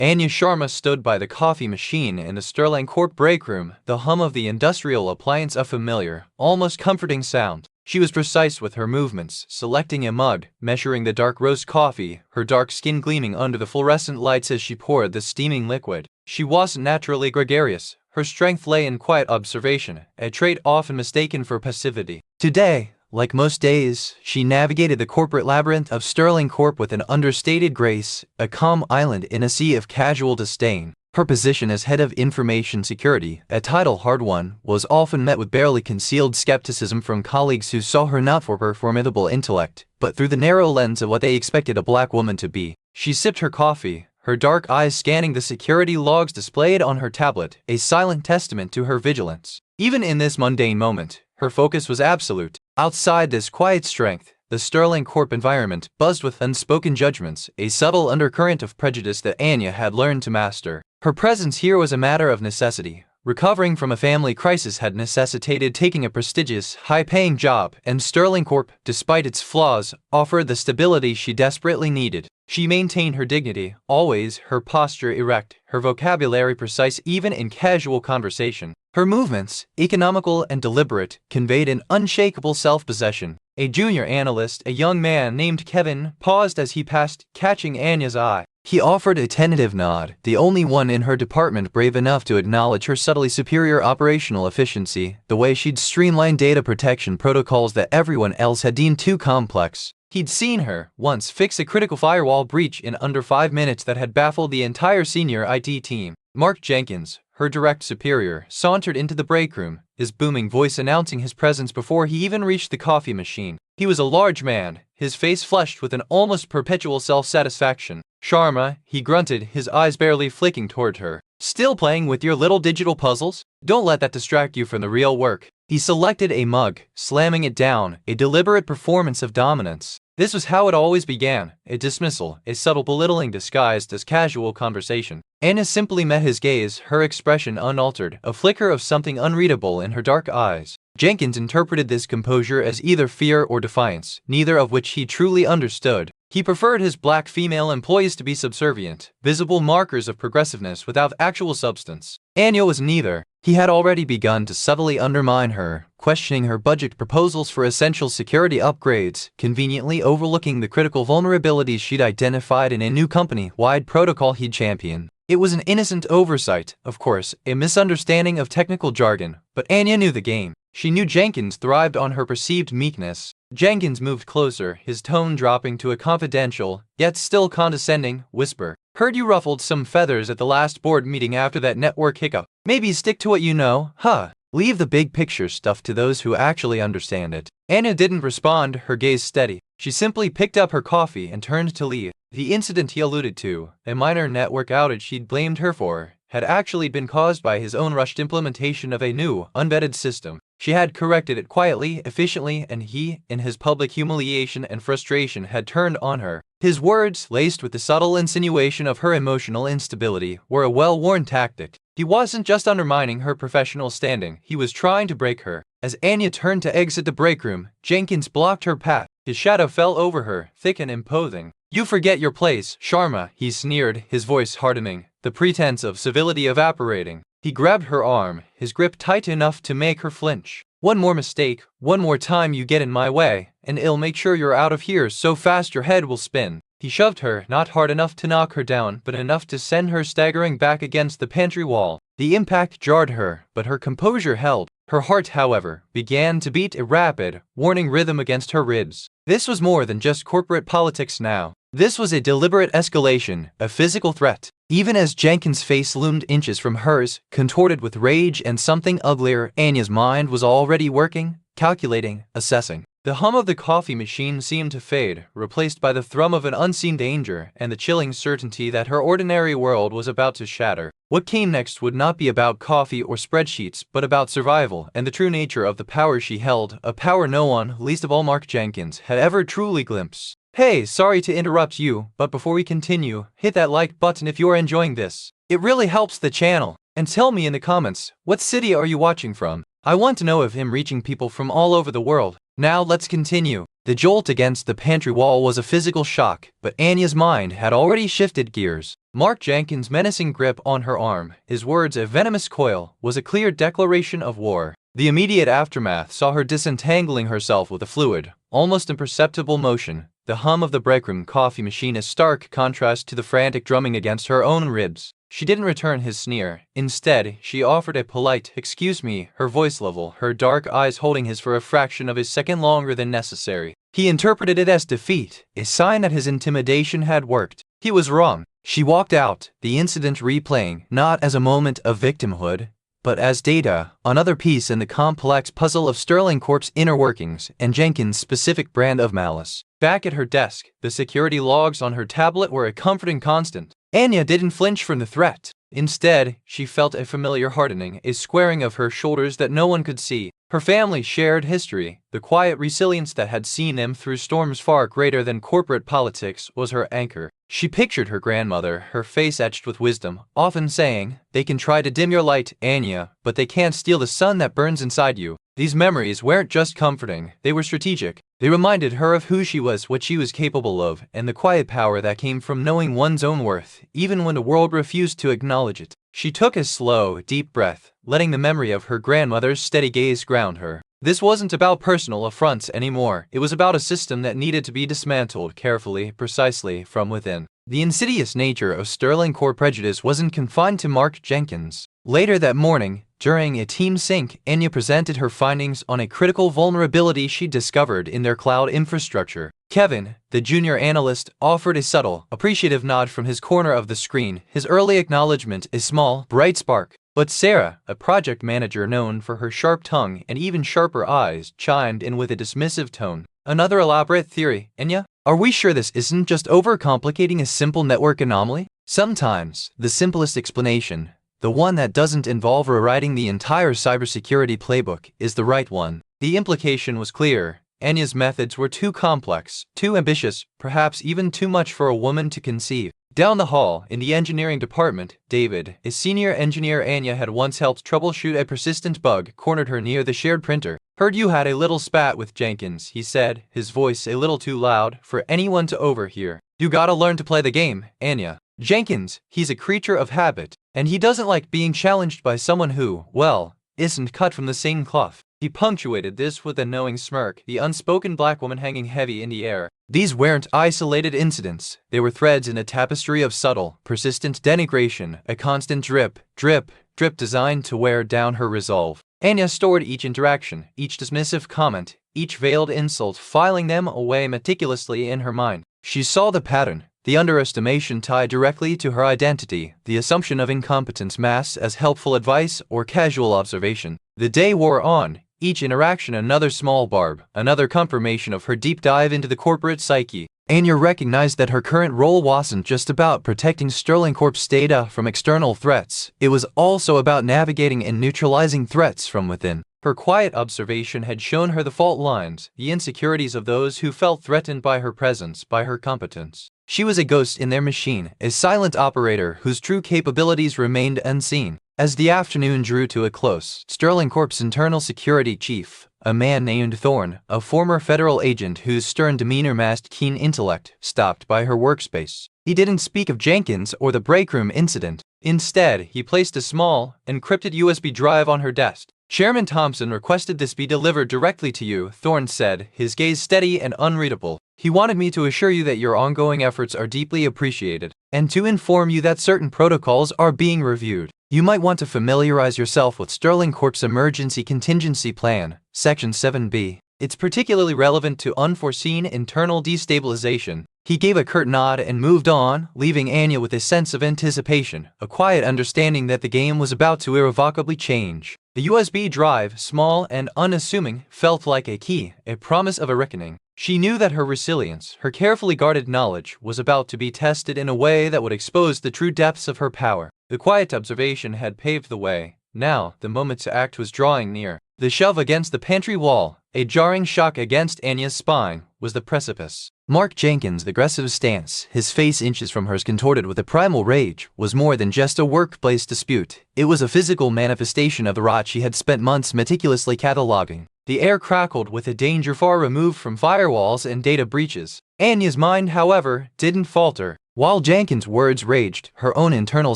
Anya Sharma stood by the coffee machine in the Sterling Corp break room, the hum of the industrial appliance a familiar, almost comforting sound. She was precise with her movements, selecting a mug, measuring the dark roast coffee, her dark skin gleaming under the fluorescent lights as she poured the steaming liquid. She wasn't naturally gregarious. Her strength lay in quiet observation, a trait often mistaken for passivity. Today, like most days, she navigated the corporate labyrinth of Sterling Corp with an understated grace, a calm island in a sea of casual disdain. Her position as head of information security, a title hard won, was often met with barely concealed skepticism from colleagues who saw her not for her formidable intellect, but through the narrow lens of what they expected a black woman to be. She sipped her coffee, her dark eyes scanning the security logs displayed on her tablet, a silent testament to her vigilance. Even in this mundane moment, her focus was absolute. Outside this quiet strength, the Sterling Corp environment buzzed with unspoken judgments, a subtle undercurrent of prejudice that Anya had learned to master. Her presence here was a matter of necessity. Recovering from a family crisis had necessitated taking a prestigious, high-paying job, and Sterling Corp, despite its flaws, offered the stability she desperately needed. She maintained her dignity, always, her posture erect, her vocabulary precise even in casual conversation. Her movements, economical and deliberate, conveyed an unshakable self-possession. A junior analyst, a young man named Kevin, paused as he passed, catching Anya's eye. He offered a tentative nod, the only one in her department brave enough to acknowledge her subtly superior operational efficiency, the way she'd streamlined data protection protocols that everyone else had deemed too complex. He'd seen her, once, fix a critical firewall breach in under 5 minutes that had baffled the entire senior IT team. Mark Jenkins, her direct superior, sauntered into the break room, his booming voice announcing his presence before he even reached the coffee machine. He was a large man, his face flushed with an almost perpetual self-satisfaction. "Sharma," he grunted, his eyes barely flicking toward her. "Still playing with your little digital puzzles? Don't let that distract you from the real work." He selected a mug, slamming it down, a deliberate performance of dominance. This was how it always began, a dismissal, a subtle belittling disguised as casual conversation. Anna simply met his gaze, her expression unaltered, a flicker of something unreadable in her dark eyes. Jenkins interpreted this composure as either fear or defiance, neither of which he truly understood. He preferred his black female employees to be subservient, visible markers of progressiveness without actual substance. Anya was neither. He had already begun to subtly undermine her, questioning her budget proposals for essential security upgrades, conveniently overlooking the critical vulnerabilities she'd identified in a new company-wide protocol he'd championed. It was an innocent oversight, of course, a misunderstanding of technical jargon, but Anya knew the game. She knew Jenkins thrived on her perceived meekness. Jenkins moved closer, his tone dropping to a confidential, yet still condescending, whisper. "Heard you ruffled some feathers at the last board meeting after that network hiccup. Maybe stick to what you know, huh? Leave the big picture stuff to those who actually understand it." Anna didn't respond, her gaze steady. She simply picked up her coffee and turned to leave. The incident he alluded to, a minor network outage she'd blamed her for, had actually been caused by his own rushed implementation of a new, unvetted system. She had corrected it quietly, efficiently, and he, in his public humiliation and frustration, had turned on her. His words, laced with the subtle insinuation of her emotional instability, were a well-worn tactic. He wasn't just undermining her professional standing, he was trying to break her. As Anya turned to exit the break room, Jenkins blocked her path. His shadow fell over her, thick and imposing. "You forget your place, Sharma," he sneered, his voice hardening, the pretense of civility evaporating. He grabbed her arm, his grip tight enough to make her flinch. "One more mistake, one more time you get in my way, and I'll make sure you're out of here so fast your head will spin." He shoved her, not hard enough to knock her down, but enough to send her staggering back against the pantry wall. The impact jarred her, but her composure held. Her heart, however, began to beat a rapid, warning rhythm against her ribs. This was more than just corporate politics now. This was a deliberate escalation, a physical threat. Even as Jenkins' face loomed inches from hers, contorted with rage and something uglier, Anya's mind was already working, calculating, assessing. The hum of the coffee machine seemed to fade, replaced by the thrum of an unseen danger and the chilling certainty that her ordinary world was about to shatter. What came next would not be about coffee or spreadsheets, but about survival and the true nature of the power she held, a power no one, least of all Mark Jenkins, had ever truly glimpsed. Hey, sorry to interrupt you, but before we continue, hit that like button if you're enjoying this. It really helps the channel. And tell me in the comments, what city are you watching from? I want to know of him reaching people from all over the world. Now let's continue. The jolt against the pantry wall was a physical shock, but Anya's mind had already shifted gears. Mark Jenkins' menacing grip on her arm, his words a venomous coil, was a clear declaration of war. The immediate aftermath saw her disentangling herself with a fluid, almost imperceptible motion. The hum of the breakroom coffee machine a stark contrast to the frantic drumming against her own ribs. She didn't return his sneer. Instead, she offered a polite, "Excuse me," her voice level, her dark eyes holding his for a fraction of a second longer than necessary. He interpreted it as defeat, a sign that his intimidation had worked. He was wrong. She walked out, the incident replaying, not as a moment of victimhood, but as data, another piece in the complex puzzle of Sterling Corp's inner workings and Jenkins' specific brand of malice. Back at her desk, the security logs on her tablet were a comforting constant. Anya didn't flinch from the threat. Instead, she felt a familiar hardening, a squaring of her shoulders that no one could see. Her family shared history. The quiet resilience that had seen them through storms far greater than corporate politics was her anchor. She pictured her grandmother, her face etched with wisdom, often saying, "They can try to dim your light, Anya, but they can't steal the sun that burns inside you." These memories weren't just comforting, they were strategic. They reminded her of who she was, what she was capable of, and the quiet power that came from knowing one's own worth, even when the world refused to acknowledge it. She took a slow, deep breath, letting the memory of her grandmother's steady gaze ground her. This wasn't about personal affronts anymore. It was about a system that needed to be dismantled carefully, precisely, from within. The insidious nature of Sterling Corp prejudice wasn't confined to Mark Jenkins. Later that morning, during a team sync, Anya presented her findings on a critical vulnerability she discovered in their cloud infrastructure. Kevin, the junior analyst, offered a subtle, appreciative nod from his corner of the screen, his early acknowledgement a small, bright spark. But Sarah, a project manager known for her sharp tongue and even sharper eyes, chimed in with a dismissive tone. "Another elaborate theory, Anya? Are we sure this isn't just overcomplicating a simple network anomaly? Sometimes, the simplest explanation, the one that doesn't involve rewriting the entire cybersecurity playbook, is the right one." The implication was clear. Anya's methods were too complex, too ambitious, perhaps even too much for a woman to conceive. Down the hall, in the engineering department, David, a senior engineer Anya had once helped troubleshoot a persistent bug, cornered her near the shared printer. "Heard you had a little spat with Jenkins," he said, his voice a little too loud for anyone to overhear. "You gotta learn to play the game, Anya. Jenkins, he's a creature of habit, and he doesn't like being challenged by someone who, well, isn't cut from the same cloth." He punctuated this with a knowing smirk, the unspoken black woman hanging heavy in the air. These weren't isolated incidents. They were threads in a tapestry of subtle, persistent denigration, a constant drip, drip, drip designed to wear down her resolve. Anya stored each interaction, each dismissive comment, each veiled insult, filing them away meticulously in her mind. She saw the pattern. The underestimation tied directly to her identity, the assumption of incompetence masked as helpful advice or casual observation. The day wore on, each interaction another small barb, another confirmation of her deep dive into the corporate psyche. Anya recognized that her current role wasn't just about protecting Sterling Corp's data from external threats, it was also about navigating and neutralizing threats from within. Her quiet observation had shown her the fault lines, the insecurities of those who felt threatened by her presence, by her competence. She was a ghost in their machine, a silent operator whose true capabilities remained unseen. As the afternoon drew to a close, Sterling Corp's internal security chief, a man named Thorne, a former federal agent whose stern demeanor masked keen intellect, stopped by her workspace. He didn't speak of Jenkins or the breakroom incident. Instead, he placed a small, encrypted USB drive on her desk. "Chairman Thompson requested this be delivered directly to you," Thorne said, his gaze steady and unreadable. "He wanted me to assure you that your ongoing efforts are deeply appreciated, and to inform you that certain protocols are being reviewed. You might want to familiarize yourself with Sterling Corp's Emergency Contingency Plan, Section 7B. It's particularly relevant to unforeseen internal destabilization." He gave a curt nod and moved on, leaving Anya with a sense of anticipation, a quiet understanding that the game was about to irrevocably change. The USB drive, small and unassuming, felt like a key, a promise of a reckoning. She knew that her resilience, her carefully guarded knowledge, was about to be tested in a way that would expose the true depths of her power. The quiet observation had paved the way. Now, the moment to act was drawing near. The shove against the pantry wall, a jarring shock against Anya's spine, was the precipice. Mark Jenkins' aggressive stance, his face inches from hers contorted with a primal rage, was more than just a workplace dispute. It was a physical manifestation of the rot she had spent months meticulously cataloging. The air crackled with a danger far removed from firewalls and data breaches. Anya's mind, however, didn't falter. While Jenkins' words raged, her own internal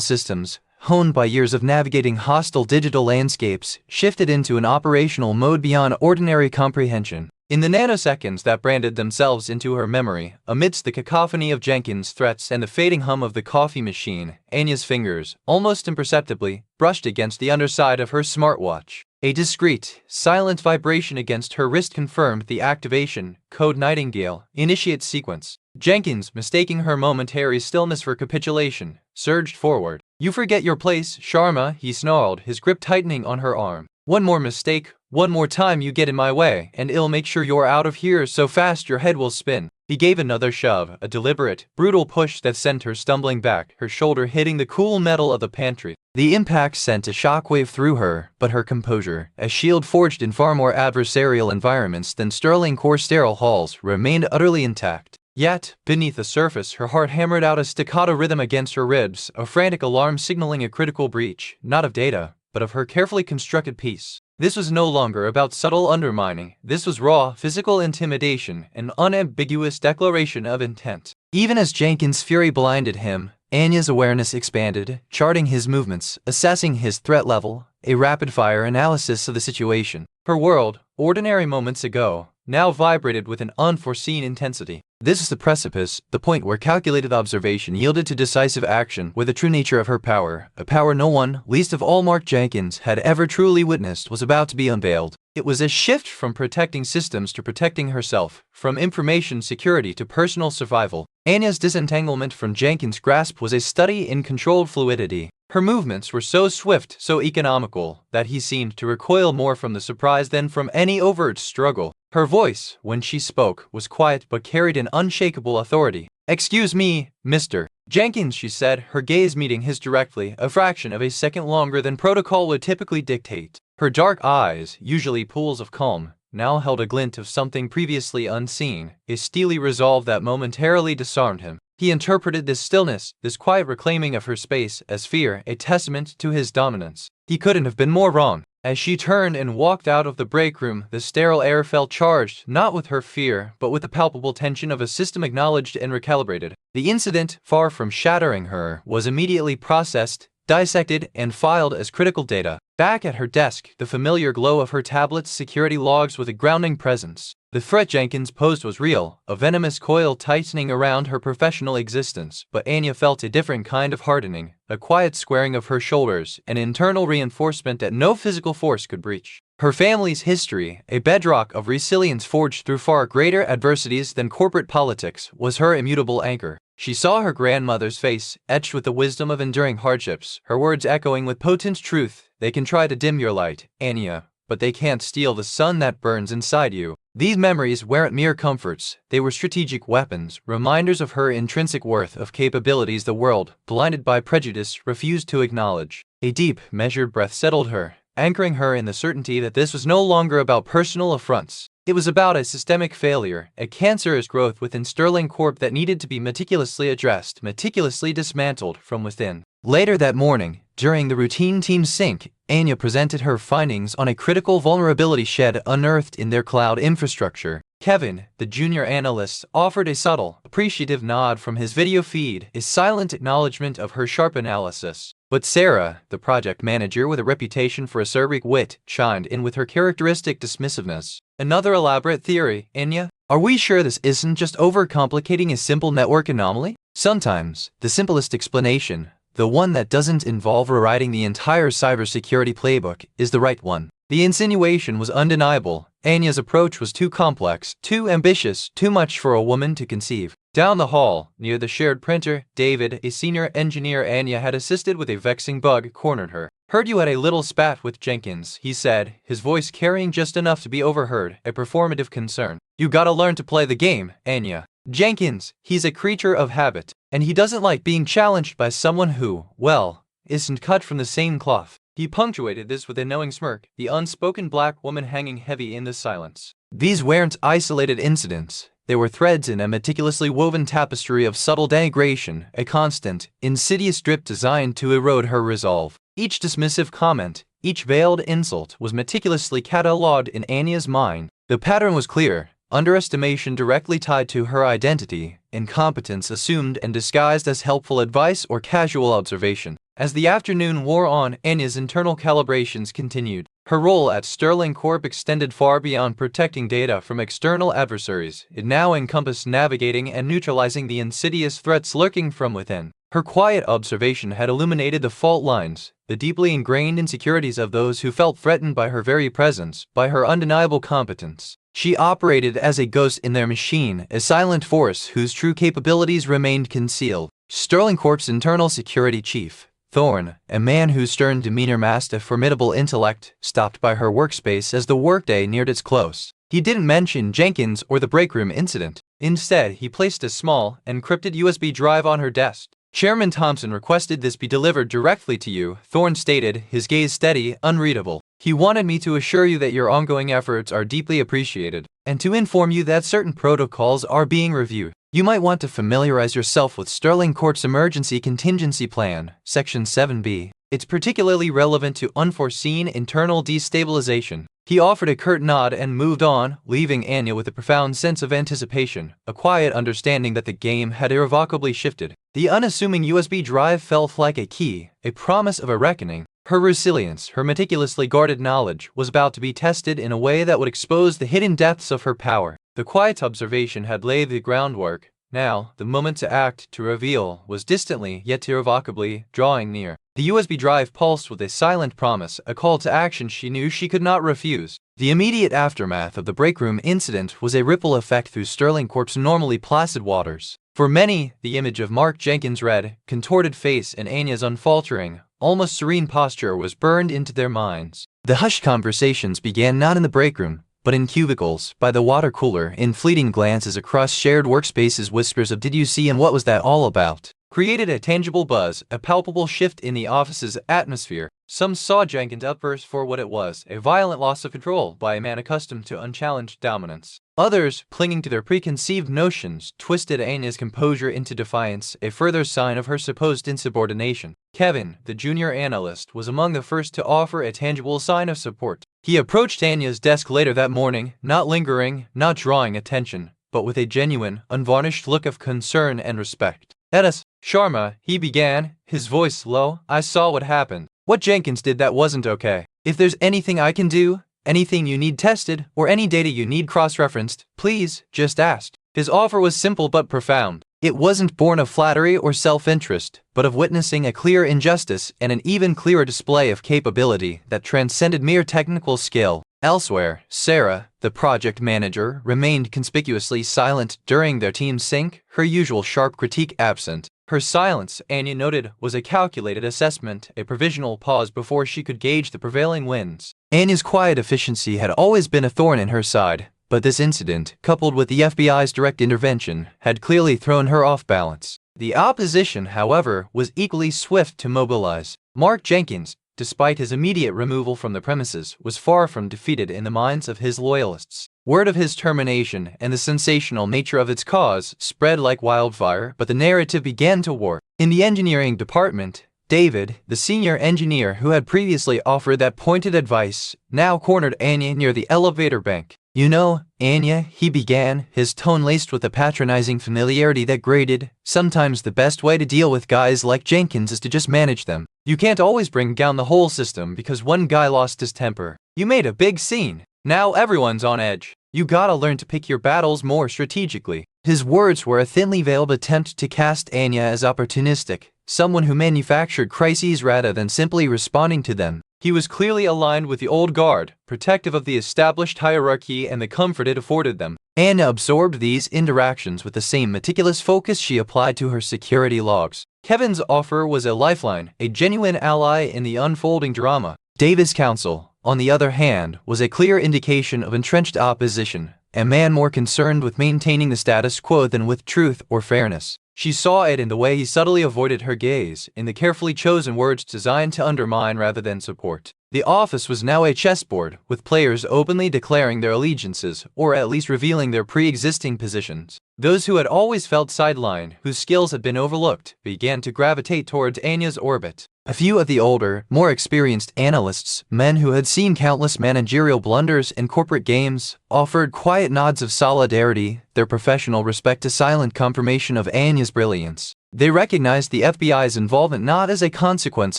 systems, honed by years of navigating hostile digital landscapes, shifted into an operational mode beyond ordinary comprehension. In the nanoseconds that branded themselves into her memory, amidst the cacophony of Jenkins' threats and the fading hum of the coffee machine, Anya's fingers, almost imperceptibly, brushed against the underside of her smartwatch. A discreet, silent vibration against her wrist confirmed the activation, Code Nightingale, initiate sequence. Jenkins, mistaking her momentary stillness for capitulation, surged forward. "You forget your place, Sharma," he snarled, his grip tightening on her arm. "One more mistake, one more time you get in my way, and I'll make sure you're out of here so fast your head will spin." He gave another shove, a deliberate, brutal push that sent her stumbling back, her shoulder hitting the cool metal of the pantry. The impact sent a shockwave through her, but her composure, a shield forged in far more adversarial environments than Sterling Corp sterile halls, remained utterly intact. Yet, beneath the surface, her heart hammered out a staccato rhythm against her ribs, a frantic alarm signaling a critical breach, not of data, but of her carefully constructed peace. This was no longer about subtle undermining. This was raw, physical intimidation, an unambiguous declaration of intent. Even as Jenkins' fury blinded him, Anya's awareness expanded, charting his movements, assessing his threat level, a rapid-fire analysis of the situation. Her world, ordinary moments ago, now vibrated with an unforeseen intensity. This is the precipice, the point where calculated observation yielded to decisive action, where the true nature of her power, a power no one, least of all Mark Jenkins, had ever truly witnessed, was about to be unveiled. It was a shift from protecting systems to protecting herself, from information security to personal survival. Anya's disentanglement from Jenkins' grasp was a study in controlled fluidity. Her movements were so swift, so economical, that he seemed to recoil more from the surprise than from any overt struggle. Her voice, when she spoke, was quiet but carried an unshakable authority. "Excuse me, Mr. Jenkins," she said, her gaze meeting his directly, a fraction of a second longer than protocol would typically dictate. Her dark eyes, usually pools of calm, now held a glint of something previously unseen, a steely resolve that momentarily disarmed him. He interpreted this stillness, this quiet reclaiming of her space, as fear, a testament to his dominance. He couldn't have been more wrong. As she turned and walked out of the break room, the sterile air felt charged, not with her fear, but with the palpable tension of a system acknowledged and recalibrated. The incident, far from shattering her, was immediately processed, dissected, and filed as critical data. Back at her desk, the familiar glow of her tablet's security logs with a grounding presence. The threat Jenkins posed was real, a venomous coil tightening around her professional existence, but Anya felt a different kind of hardening, a quiet squaring of her shoulders, an internal reinforcement that no physical force could breach. Her family's history, a bedrock of resilience forged through far greater adversities than corporate politics, was her immutable anchor. She saw her grandmother's face, etched with the wisdom of enduring hardships, her words echoing with potent truth. "They can try to dim your light, Anya, but they can't steal the sun that burns inside you." These memories weren't mere comforts, they were strategic weapons, reminders of her intrinsic worth, of capabilities the world, blinded by prejudice, refused to acknowledge. A deep, measured breath settled her, anchoring her in the certainty that this was no longer about personal affronts. It was about a systemic failure, a cancerous growth within Sterling Corp that needed to be meticulously addressed, meticulously dismantled from within. Later that morning, during the routine team sync, Anya presented her findings on a critical vulnerability shed unearthed in their cloud infrastructure. Kevin, the junior analyst, offered a subtle, appreciative nod from his video feed, a silent acknowledgement of her sharp analysis. But Sarah, the project manager with a reputation for acerbic wit, chimed in with her characteristic dismissiveness. "Another elaborate theory, Anya? Are we sure this isn't just overcomplicating a simple network anomaly?" Sometimes, the simplest explanation, the one that doesn't involve rewriting the entire cybersecurity playbook, is the right one. The insinuation was undeniable. Anya's approach was too complex, too ambitious, too much for a woman to conceive. Down the hall, near the shared printer, David, a senior engineer Anya had assisted with a vexing bug, cornered her. "Heard you had a little spat with Jenkins," he said, his voice carrying just enough to be overheard, a performative concern. "You gotta learn to play the game, Anya. Jenkins, he's a creature of habit, and he doesn't like being challenged by someone who, well, isn't cut from the same cloth." He punctuated this with a knowing smirk, the unspoken black woman hanging heavy in the silence. These weren't isolated incidents. They were threads in a meticulously woven tapestry of subtle denigration, a constant, insidious drip designed to erode her resolve. Each dismissive comment, Each veiled insult was meticulously catalogued in Anya's mind. The pattern was clear: underestimation directly tied to her identity, incompetence assumed and disguised as helpful advice or casual observation. As the afternoon wore on, Anya's internal calibrations continued. Her role at Sterling Corp extended far beyond protecting data from external adversaries. It now encompassed navigating and neutralizing the insidious threats lurking from within. Her quiet observation had illuminated the fault lines, the deeply ingrained insecurities of those who felt threatened by her very presence, by her undeniable competence. She operated as a ghost in their machine, a silent force whose true capabilities remained concealed. Sterling Corp's internal security chief, Thorne, a man whose stern demeanor masked a formidable intellect, stopped by her workspace as the workday neared its close. He didn't mention Jenkins or the breakroom incident. Instead, he placed a small, encrypted USB drive on her desk. Chairman Thompson requested this be delivered directly to you, Thorne stated, his gaze steady, unreadable. He wanted me to assure you that your ongoing efforts are deeply appreciated, and to inform you that certain protocols are being reviewed. You might want to familiarize yourself with Sterling Corp's Emergency Contingency Plan, Section 7B. It's particularly relevant to unforeseen internal destabilization. He offered a curt nod and moved on, leaving Anya with a profound sense of anticipation, a quiet understanding that the game had irrevocably shifted. The unassuming USB drive felt like a key, a promise of a reckoning. Her resilience, her meticulously guarded knowledge, was about to be tested in a way that would expose the hidden depths of her power. The quiet observation had laid the groundwork. Now, the moment to act, to reveal, was distantly, yet irrevocably, drawing near. The USB drive pulsed with a silent promise, a call to action she knew she could not refuse. The immediate aftermath of the breakroom incident was a ripple effect through Sterling Corp's normally placid waters. For many, the image of Mark Jenkins' red, contorted face and Anya's unfaltering, almost serene posture was burned into their minds. The hushed conversations began not in the breakroom, but in cubicles, by the water cooler, in fleeting glances across shared workspaces. Whispers of "did you see and what was that all about?" created a tangible buzz, a palpable shift in the office's atmosphere. Some saw Jenkins' outburst for what it was, a violent loss of control by a man accustomed to unchallenged dominance. Others, clinging to their preconceived notions, twisted Anya's composure into defiance, a further sign of her supposed insubordination. Kevin, the junior analyst, was among the first to offer a tangible sign of support. He approached Anya's desk later that morning, not lingering, not drawing attention, but with a genuine, unvarnished look of concern and respect. "Anya Sharma," he began, his voice low, "I saw what happened. What Jenkins did that wasn't okay. If there's anything I can do, anything you need tested, or any data you need cross-referenced, please, just ask." His offer was simple but profound. It wasn't born of flattery or self-interest, but of witnessing a clear injustice and an even clearer display of capability that transcended mere technical skill. Elsewhere, Sarah, the project manager, remained conspicuously silent during their team sync, her usual sharp critique absent. Her silence, Anya noted, was a calculated assessment, a provisional pause before she could gauge the prevailing winds. Anya's quiet efficiency had always been a thorn in her side, but this incident, coupled with the FBI's direct intervention, had clearly thrown her off balance. The opposition, however, was equally swift to mobilize. Mark Jenkins, despite his immediate removal from the premises, was far from defeated in the minds of his loyalists. Word of his termination and the sensational nature of its cause spread like wildfire, but the narrative began to warp. In the engineering department, David, the senior engineer who had previously offered that pointed advice, now cornered Anya near the elevator bank. "You know, Anya," he began, his tone laced with a patronizing familiarity that grated, "sometimes the best way to deal with guys like Jenkins is to just manage them. You can't always bring down the whole system because one guy lost his temper. You made a big scene. Now everyone's on edge. You gotta learn to pick your battles more strategically." His words were a thinly veiled attempt to cast Anya as opportunistic, someone who manufactured crises rather than simply responding to them. He was clearly aligned with the old guard, protective of the established hierarchy and the comfort it afforded them. Anya absorbed these interactions with the same meticulous focus she applied to her security logs. Kevin's offer was a lifeline, a genuine ally in the unfolding drama. David's counsel, on the other hand, was a clear indication of entrenched opposition, a man more concerned with maintaining the status quo than with truth or fairness. She saw it in the way he subtly avoided her gaze, in the carefully chosen words designed to undermine rather than support. The office was now a chessboard, with players openly declaring their allegiances, or at least revealing their pre-existing positions. Those who had always felt sidelined, whose skills had been overlooked, began to gravitate towards Anya's orbit. A few of the older, more experienced analysts, men who had seen countless managerial blunders in corporate games, offered quiet nods of solidarity, their professional respect a silent confirmation of Anya's brilliance. They recognized the FBI's involvement not as a consequence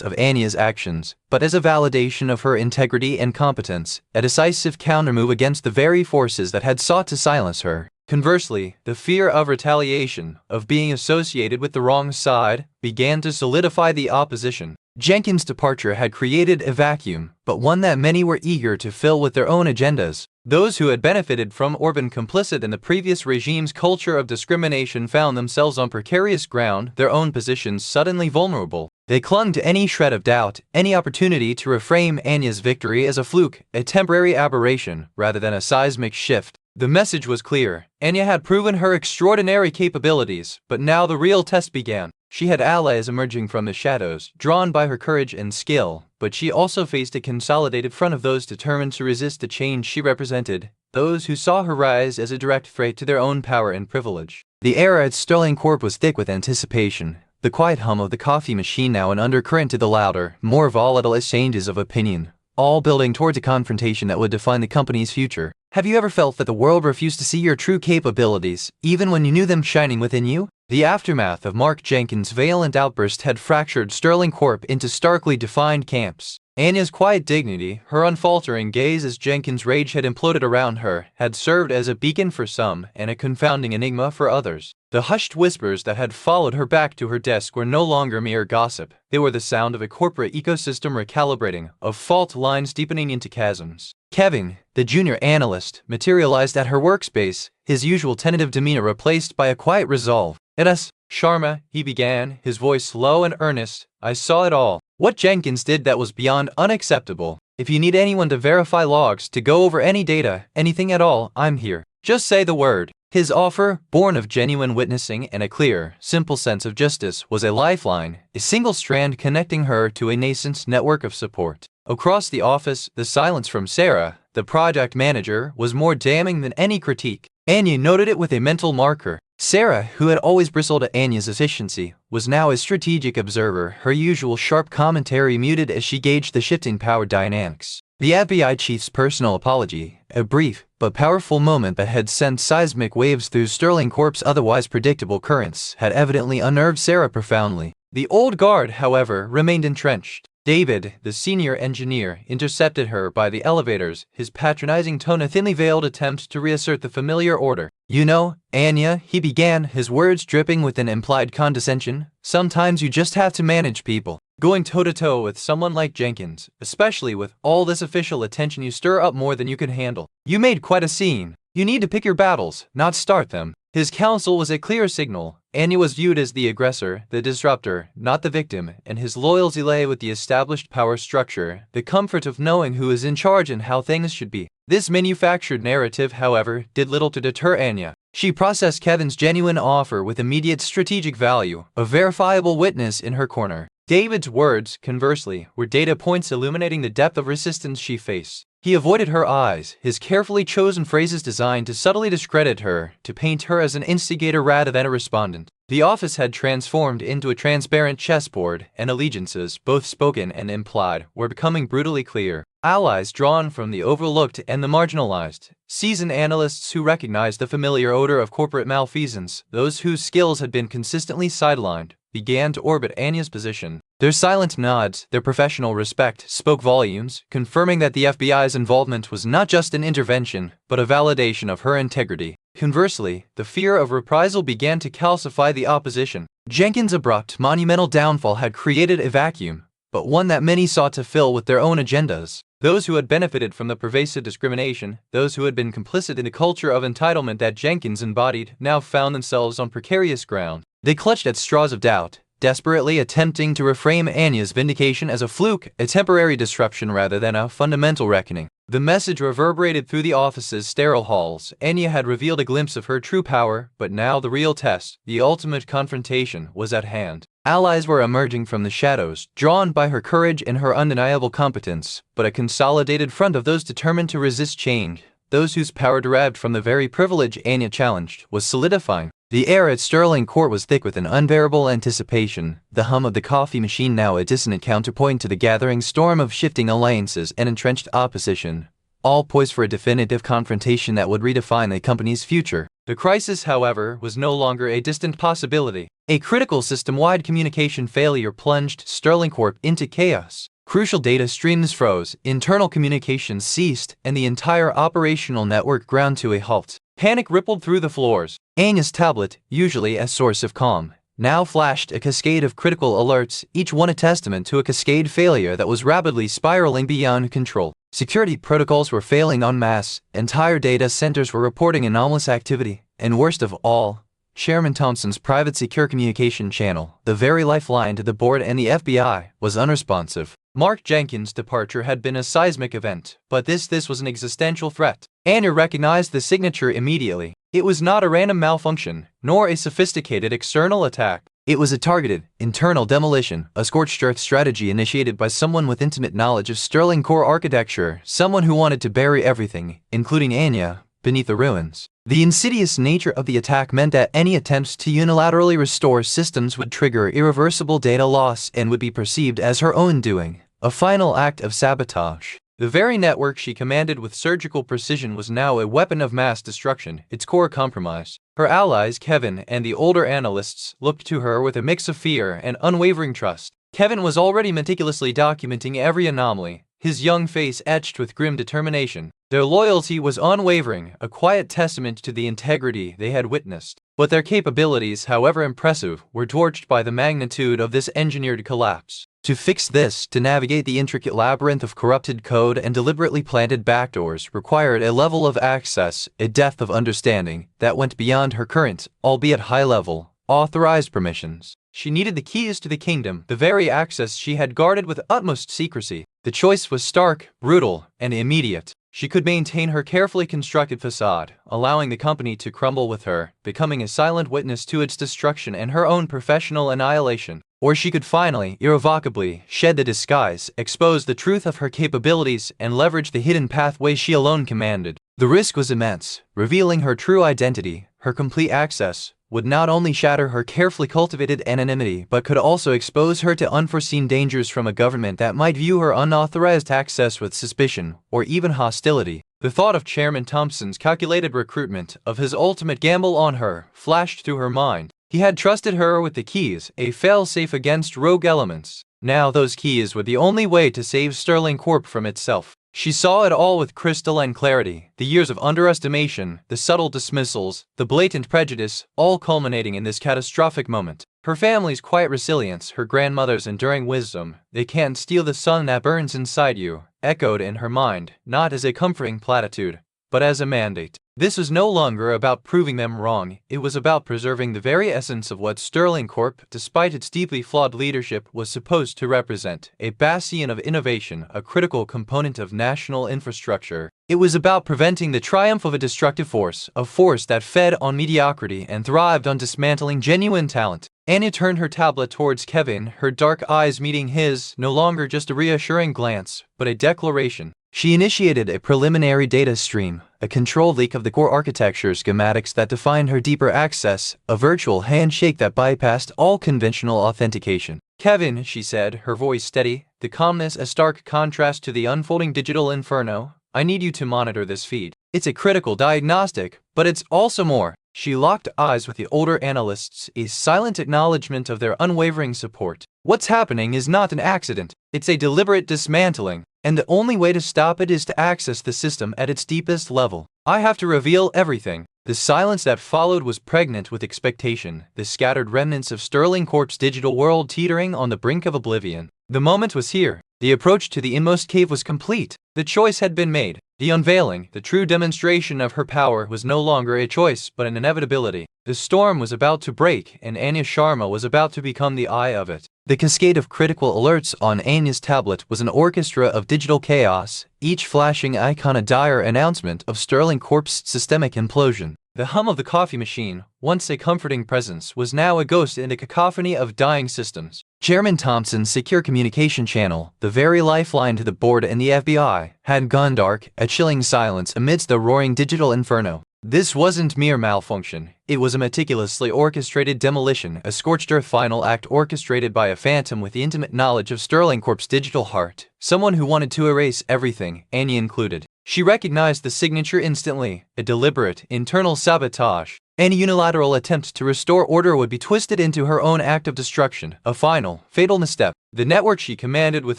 of Anya's actions, but as a validation of her integrity and competence, a decisive countermove against the very forces that had sought to silence her. Conversely, the fear of retaliation, of being associated with the wrong side, began to solidify the opposition. Jenkins' departure had created a vacuum, but one that many were eager to fill with their own agendas. Those who had benefited from or been complicit in the previous regime's culture of discrimination found themselves on precarious ground, their own positions suddenly vulnerable. They clung to any shred of doubt, any opportunity to reframe Anya's victory as a fluke, a temporary aberration, rather than a seismic shift. The message was clear. Anya had proven her extraordinary capabilities, but now the real test began. She had allies emerging from the shadows, drawn by her courage and skill, but she also faced a consolidated front of those determined to resist the change she represented, those who saw her rise as a direct threat to their own power and privilege. The air at Sterling Corp was thick with anticipation, the quiet hum of the coffee machine now an undercurrent to the louder, more volatile exchanges of opinion, all building towards a confrontation that would define the company's future. Have you ever felt that the world refused to see your true capabilities, even when you knew them shining within you? The aftermath of Mark Jenkins' violent outburst had fractured Sterling Corp into starkly defined camps. Anya's quiet dignity, her unfaltering gaze as Jenkins' rage had imploded around her, had served as a beacon for some and a confounding enigma for others. The hushed whispers that had followed her back to her desk were no longer mere gossip. They were the sound of a corporate ecosystem recalibrating, of fault lines deepening into chasms. Kevin, the junior analyst, materialized at her workspace, his usual tentative demeanor replaced by a quiet resolve. Anyas, Sharma, he began, his voice low and earnest, I saw it all. What Jenkins did that was beyond unacceptable. If you need anyone to verify logs, to go over any data, anything at all, I'm here. Just say the word. His offer, born of genuine witnessing and a clear, simple sense of justice, was a lifeline, a single strand connecting her to a nascent network of support. Across the office, the silence from Sarah, the project manager, was more damning than any critique. Anya noted it with a mental marker. Sarah, who had always bristled at Anya's efficiency, was now a strategic observer, her usual sharp commentary muted as she gauged the shifting power dynamics. The FBI chief's personal apology, a brief but powerful moment that had sent seismic waves through Sterling Corp's otherwise predictable currents, had evidently unnerved Sarah profoundly. The old guard, however, remained entrenched. David, the senior engineer, intercepted her by the elevators, his patronizing tone a thinly veiled attempt to reassert the familiar order. You know, Anya, he began, his words dripping with an implied condescension, sometimes you just have to manage people. Going toe-to-toe with someone like Jenkins, especially with all this official attention, you stir up more than you can handle. You made quite a scene. You need to pick your battles, not start them. His counsel was a clear signal. Anya was viewed as the aggressor, the disruptor, not the victim, and his loyalty lay with the established power structure, the comfort of knowing who is in charge and how things should be. This manufactured narrative, however, did little to deter Anya. She processed Kevin's genuine offer with immediate strategic value, a verifiable witness in her corner. David's words, conversely, were data points illuminating the depth of resistance she faced. He avoided her eyes, his carefully chosen phrases designed to subtly discredit her, to paint her as an instigator rather than a respondent. The office had transformed into a transparent chessboard, and allegiances, both spoken and implied, were becoming brutally clear. Allies drawn from the overlooked and the marginalized, seasoned analysts who recognized the familiar odor of corporate malfeasance, those whose skills had been consistently sidelined, began to orbit Anya's position. Their silent nods, their professional respect, spoke volumes, confirming that the FBI's involvement was not just an intervention, but a validation of her integrity. Conversely, the fear of reprisal began to calcify the opposition. Jenkins' abrupt, monumental downfall had created a vacuum, but one that many sought to fill with their own agendas. Those who had benefited from the pervasive discrimination, those who had been complicit in the culture of entitlement that Jenkins embodied, now found themselves on precarious ground. They clutched at straws of doubt, desperately attempting to reframe Anya's vindication as a fluke, a temporary disruption rather than a fundamental reckoning. The message reverberated through the office's sterile halls. Anya had revealed a glimpse of her true power, but now the real test, the ultimate confrontation, was at hand. Allies were emerging from the shadows, drawn by her courage and her undeniable competence, but a consolidated front of those determined to resist change, those whose power derived from the very privilege Anya challenged, was solidifying. The air at Sterling Corp was thick with an unbearable anticipation, the hum of the coffee machine now a dissonant counterpoint to the gathering storm of shifting alliances and entrenched opposition, all poised for a definitive confrontation that would redefine the company's future. The crisis, however, was no longer a distant possibility. A critical system-wide communication failure plunged Sterling Corp into chaos. Crucial data streams froze, internal communications ceased, and the entire operational network ground to a halt. Panic rippled through the floors. Anya's tablet, usually a source of calm, now flashed a cascade of critical alerts, each one a testament to a cascade failure that was rapidly spiraling beyond control. Security protocols were failing en masse, entire data centers were reporting anomalous activity, and worst of all, Chairman Thompson's private secure communication channel, the very lifeline to the board and the FBI, was unresponsive. Mark Jenkins' departure had been a seismic event, but this was an existential threat. Anya recognized the signature immediately. It was not a random malfunction, nor a sophisticated external attack. It was a targeted, internal demolition, a scorched earth strategy initiated by someone with intimate knowledge of Sterling core architecture, someone who wanted to bury everything, including Anya, beneath the ruins. The insidious nature of the attack meant that any attempts to unilaterally restore systems would trigger irreversible data loss and would be perceived as her own doing, a final act of sabotage. The very network she commanded with surgical precision was now a weapon of mass destruction, its core compromised. Her allies, Kevin and the older analysts, looked to her with a mix of fear and unwavering trust. Kevin was already meticulously documenting every anomaly, his young face etched with grim determination. Their loyalty was unwavering, a quiet testament to the integrity they had witnessed. But their capabilities, however impressive, were dwarfed by the magnitude of this engineered collapse. To fix this, to navigate the intricate labyrinth of corrupted code and deliberately planted backdoors, required a level of access, a depth of understanding, that went beyond her current, albeit high-level, authorized permissions. She needed the keys to the kingdom, the very access she had guarded with utmost secrecy. The choice was stark, brutal, and immediate. She could maintain her carefully constructed facade, allowing the company to crumble with her, becoming a silent witness to its destruction and her own professional annihilation. Or she could finally, irrevocably, shed the disguise, expose the truth of her capabilities, and leverage the hidden pathway she alone commanded. The risk was immense. Revealing her true identity, her complete access, would not only shatter her carefully cultivated anonymity but could also expose her to unforeseen dangers from a government that might view her unauthorized access with suspicion or even hostility. The thought of Chairman Thompson's calculated recruitment, of his ultimate gamble on her, flashed through her mind. He had trusted her with the keys, a failsafe against rogue elements. Now those keys were the only way to save Sterling Corp from itself. She saw it all with crystalline clarity, the years of underestimation, the subtle dismissals, the blatant prejudice, all culminating in this catastrophic moment. Her family's quiet resilience, her grandmother's enduring wisdom, "They can't steal the sun that burns inside you," echoed in her mind, not as a comforting platitude, but as a mandate. This was no longer about proving them wrong, it was about preserving the very essence of what Sterling Corp, despite its deeply flawed leadership, was supposed to represent, a bastion of innovation, a critical component of national infrastructure. It was about preventing the triumph of a destructive force, a force that fed on mediocrity and thrived on dismantling genuine talent. Anya turned her tablet towards Kevin, her dark eyes meeting his, no longer just a reassuring glance, but a declaration. She initiated a preliminary data stream, a control leak of the core architecture schematics that defined her deeper access, a virtual handshake that bypassed all conventional authentication. "Kevin," she said, her voice steady, the calmness a stark contrast to the unfolding digital inferno, "I need you to monitor this feed. It's a critical diagnostic, but it's also more." She locked eyes with the older analysts, a silent acknowledgement of their unwavering support. "What's happening is not an accident. It's a deliberate dismantling, and the only way to stop it is to access the system at its deepest level. I have to reveal everything." The silence that followed was pregnant with expectation, the scattered remnants of Sterling Corp's digital world teetering on the brink of oblivion. The moment was here. The approach to the inmost cave was complete. The choice had been made. The unveiling, the true demonstration of her power, was no longer a choice but an inevitability. The storm was about to break, and Anya Sharma was about to become the eye of it. The cascade of critical alerts on Anya's tablet was an orchestra of digital chaos, each flashing icon a dire announcement of Sterling Corp's systemic implosion. The hum of the coffee machine, once a comforting presence, was now a ghost in a cacophony of dying systems. Chairman Thompson's secure communication channel, the very lifeline to the board and the FBI, had gone dark, a chilling silence amidst the roaring digital inferno. This wasn't mere malfunction, it was a meticulously orchestrated demolition, a scorched earth final act orchestrated by a phantom with the intimate knowledge of Sterling Corp's digital heart, someone who wanted to erase everything, Anya included. She recognized the signature instantly, a deliberate, internal sabotage. Any unilateral attempt to restore order would be twisted into her own act of destruction, a final, fatal misstep. The network she commanded with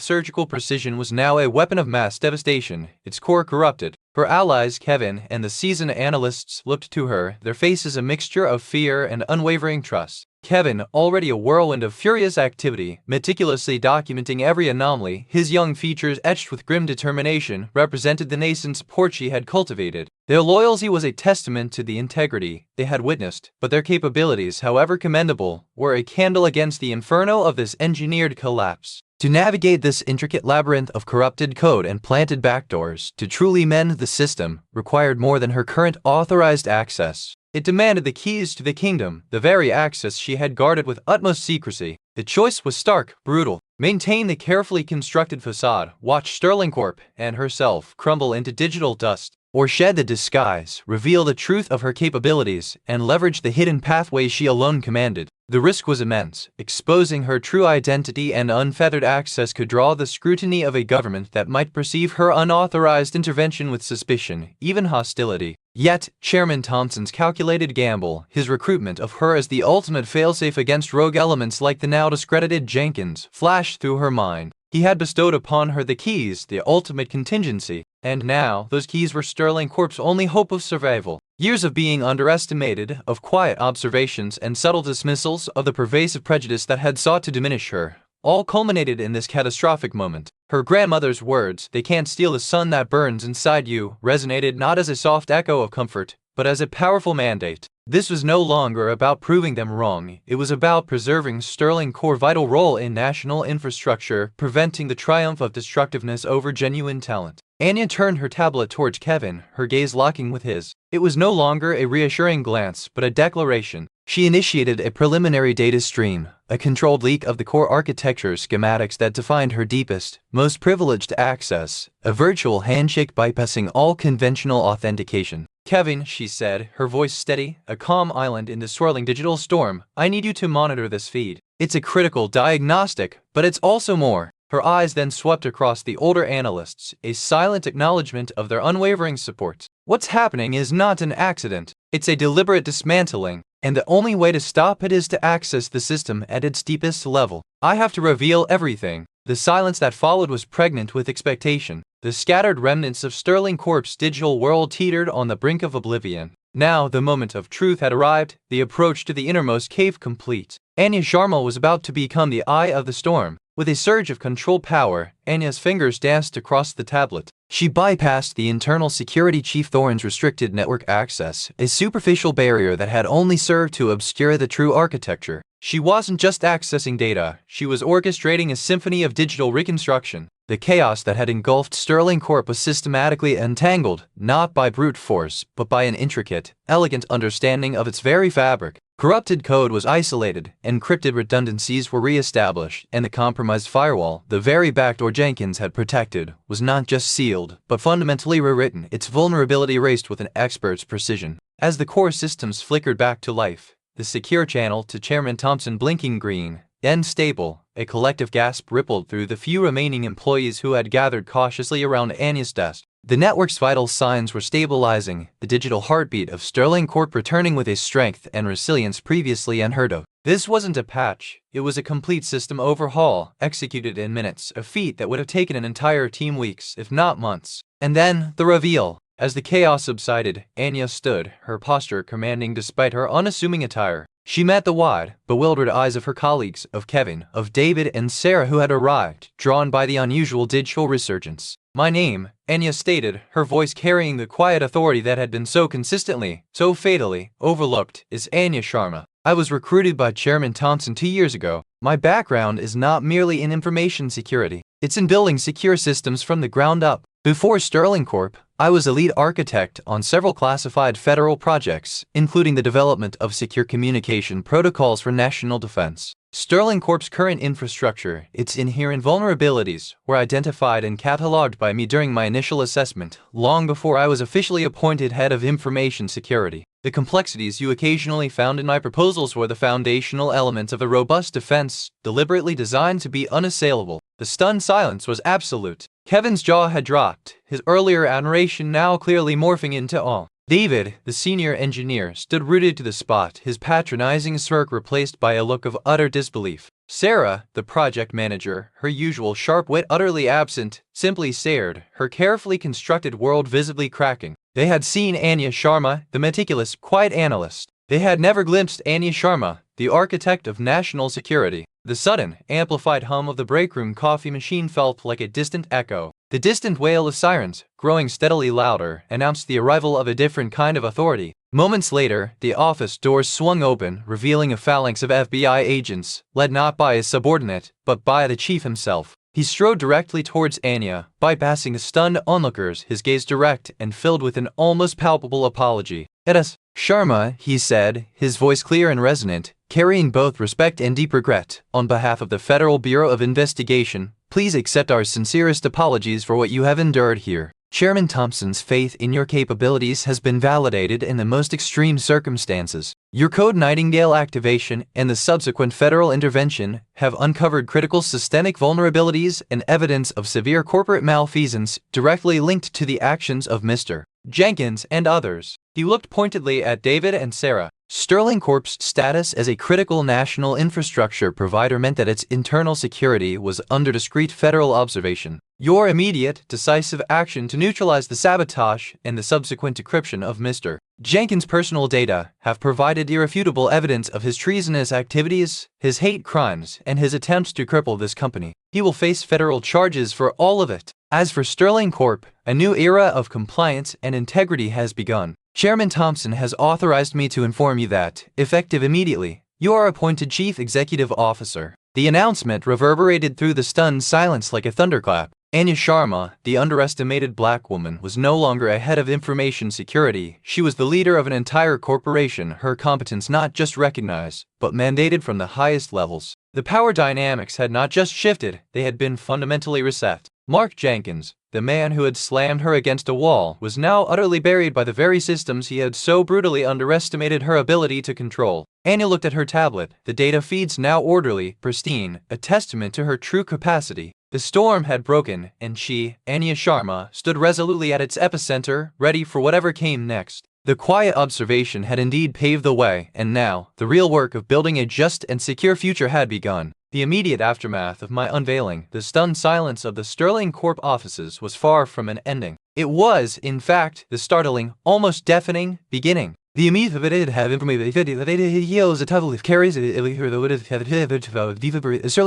surgical precision was now a weapon of mass devastation, its core corrupted. Her allies, Kevin, and the seasoned analysts looked to her, their faces a mixture of fear and unwavering trust. Kevin, already a whirlwind of furious activity, meticulously documenting every anomaly, his young features etched with grim determination, represented the nascent support she had cultivated. Their loyalty was a testament to the integrity they had witnessed, but their capabilities, however commendable, were a candle against the inferno of this engineered collapse. To navigate this intricate labyrinth of corrupted code and planted backdoors, to truly mend the system, required more than her current authorized access. It demanded the keys to the kingdom, the very access she had guarded with utmost secrecy. The choice was stark, brutal. Maintain the carefully constructed facade, watch Sterling Corp and herself crumble into digital dust, or shed the disguise, reveal the truth of her capabilities, and leverage the hidden pathways she alone commanded. The risk was immense. Exposing her true identity and unfettered access could draw the scrutiny of a government that might perceive her unauthorized intervention with suspicion, even hostility. Yet, Chairman Thompson's calculated gamble, his recruitment of her as the ultimate failsafe against rogue elements like the now discredited Jenkins, flashed through her mind. He had bestowed upon her the keys, the ultimate contingency, and now those keys were Sterling Corp's only hope of survival. Years of being underestimated, of quiet observations and subtle dismissals of the pervasive prejudice that had sought to diminish her, all culminated in this catastrophic moment. Her grandmother's words, "They can't steal the sun that burns inside you," resonated not as a soft echo of comfort, but as a powerful mandate. This was no longer about proving them wrong, it was about preserving Sterling Corp's vital role in national infrastructure, preventing the triumph of destructiveness over genuine talent. Anya turned her tablet towards Kevin, her gaze locking with his. It was no longer a reassuring glance, but a declaration. She initiated a preliminary data stream, a controlled leak of the core architecture schematics that defined her deepest, most privileged access, a virtual handshake bypassing all conventional authentication. "Kevin," she said, her voice steady, a calm island in the swirling digital storm, "I need you to monitor this feed. It's a critical diagnostic, but it's also more." Her eyes then swept across the older analysts, a silent acknowledgement of their unwavering support. "What's happening is not an accident. It's a deliberate dismantling, and the only way to stop it is to access the system at its deepest level. I have to reveal everything." The silence that followed was pregnant with expectation. The scattered remnants of Sterling Corp's digital world teetered on the brink of oblivion. Now the moment of truth had arrived, the approach to the innermost cave complete. Anya Sharma was about to become the eye of the storm. With a surge of control power, Anya's fingers danced across the tablet. She bypassed the internal security chief Thorne's restricted network access, a superficial barrier that had only served to obscure the true architecture. She wasn't just accessing data, she was orchestrating a symphony of digital reconstruction. The chaos that had engulfed Sterling Corp was systematically untangled, not by brute force, but by an intricate, elegant understanding of its very fabric. Corrupted code was isolated, encrypted redundancies were re-established, and the compromised firewall, the very backdoor Jenkins had protected, was not just sealed, but fundamentally rewritten, its vulnerability erased with an expert's precision. As the core systems flickered back to life, the secure channel to Chairman Thompson blinking green, then stable, a collective gasp rippled through the few remaining employees who had gathered cautiously around Anya's desk. The network's vital signs were stabilizing, the digital heartbeat of Sterling Corp returning with a strength and resilience previously unheard of. This wasn't a patch, it was a complete system overhaul, executed in minutes, a feat that would have taken an entire team weeks, if not months. And then, the reveal. As the chaos subsided, Anya stood, her posture commanding despite her unassuming attire. She met the wide, bewildered eyes of her colleagues, of Kevin, of David and Sarah who had arrived, drawn by the unusual digital resurgence. "My name," Anya stated, her voice carrying the quiet authority that had been so consistently, so fatally, overlooked, "is Anya Sharma. I was recruited by Chairman Thompson 2 years ago. My background is not merely in information security. It's in building secure systems from the ground up. Before Sterling Corp, I was a lead architect on several classified federal projects, including the development of secure communication protocols for national defense. Sterling Corp's current infrastructure, its inherent vulnerabilities, were identified and cataloged by me during my initial assessment, long before I was officially appointed head of information security. The complexities you occasionally found in my proposals were the foundational elements of a robust defense, deliberately designed to be unassailable. The stunned silence was absolute. Kevin's jaw had dropped, his earlier admiration now clearly morphing into awe. David, the senior engineer, stood rooted to the spot, his patronizing smirk replaced by a look of utter disbelief. Sarah, the project manager, her usual sharp wit utterly absent, simply stared, her carefully constructed world visibly cracking. They had seen Anya Sharma, the meticulous, quiet analyst. They had never glimpsed Anya Sharma, the architect of national security. The sudden, amplified hum of the breakroom coffee machine felt like a distant echo. The distant wail of sirens, growing steadily louder, announced the arrival of a different kind of authority. Moments later, the office doors swung open, revealing a phalanx of FBI agents, led not by his subordinate, but by the chief himself. He strode directly towards Anya, bypassing the stunned onlookers, his gaze direct and filled with an almost palpable apology. "Anyas Sharma," he said, his voice clear and resonant, carrying both respect and deep regret. "On behalf of the Federal Bureau of Investigation, please accept our sincerest apologies for what you have endured here. Chairman Thompson's faith in your capabilities has been validated in the most extreme circumstances. Your Code Nightingale activation and the subsequent federal intervention have uncovered critical systemic vulnerabilities and evidence of severe corporate malfeasance directly linked to the actions of Mr. Jenkins and others." He looked pointedly at David and Sarah. Sterling Corp's status as a critical national infrastructure provider meant that its internal security was under discreet federal observation. Your immediate, decisive action to neutralize the sabotage and the subsequent decryption of Mr. Jenkins' personal data have provided irrefutable evidence of his treasonous activities, his hate crimes, and his attempts to cripple this company. He will face federal charges for all of it. As for Sterling Corp, a new era of compliance and integrity has begun. Chairman Thompson has authorized me to inform you that, effective immediately, you are appointed Chief Executive Officer. The announcement reverberated through the stunned silence like a thunderclap. Anya Sharma, the underestimated black woman, was no longer a head of information security. She was the leader of an entire corporation, her competence not just recognized, but mandated from the highest levels. The power dynamics had not just shifted, they had been fundamentally reset. Mark Jenkins, the man who had slammed her against a wall, was now utterly buried by the very systems he had so brutally underestimated her ability to control. Anya looked at her tablet, the data feeds now orderly, pristine, a testament to her true capacity. The storm had broken, and she, Anya Sharma, stood resolutely at its epicenter, ready for whatever came next. The quiet observation had indeed paved the way, and now, the real work of building a just and secure future had begun. The immediate aftermath of my unveiling, the stunned silence of the Sterling Corp offices, was far from an ending. It was, in fact, the startling, almost deafening, beginning. The immediate have information that it yields a total of carries Sterling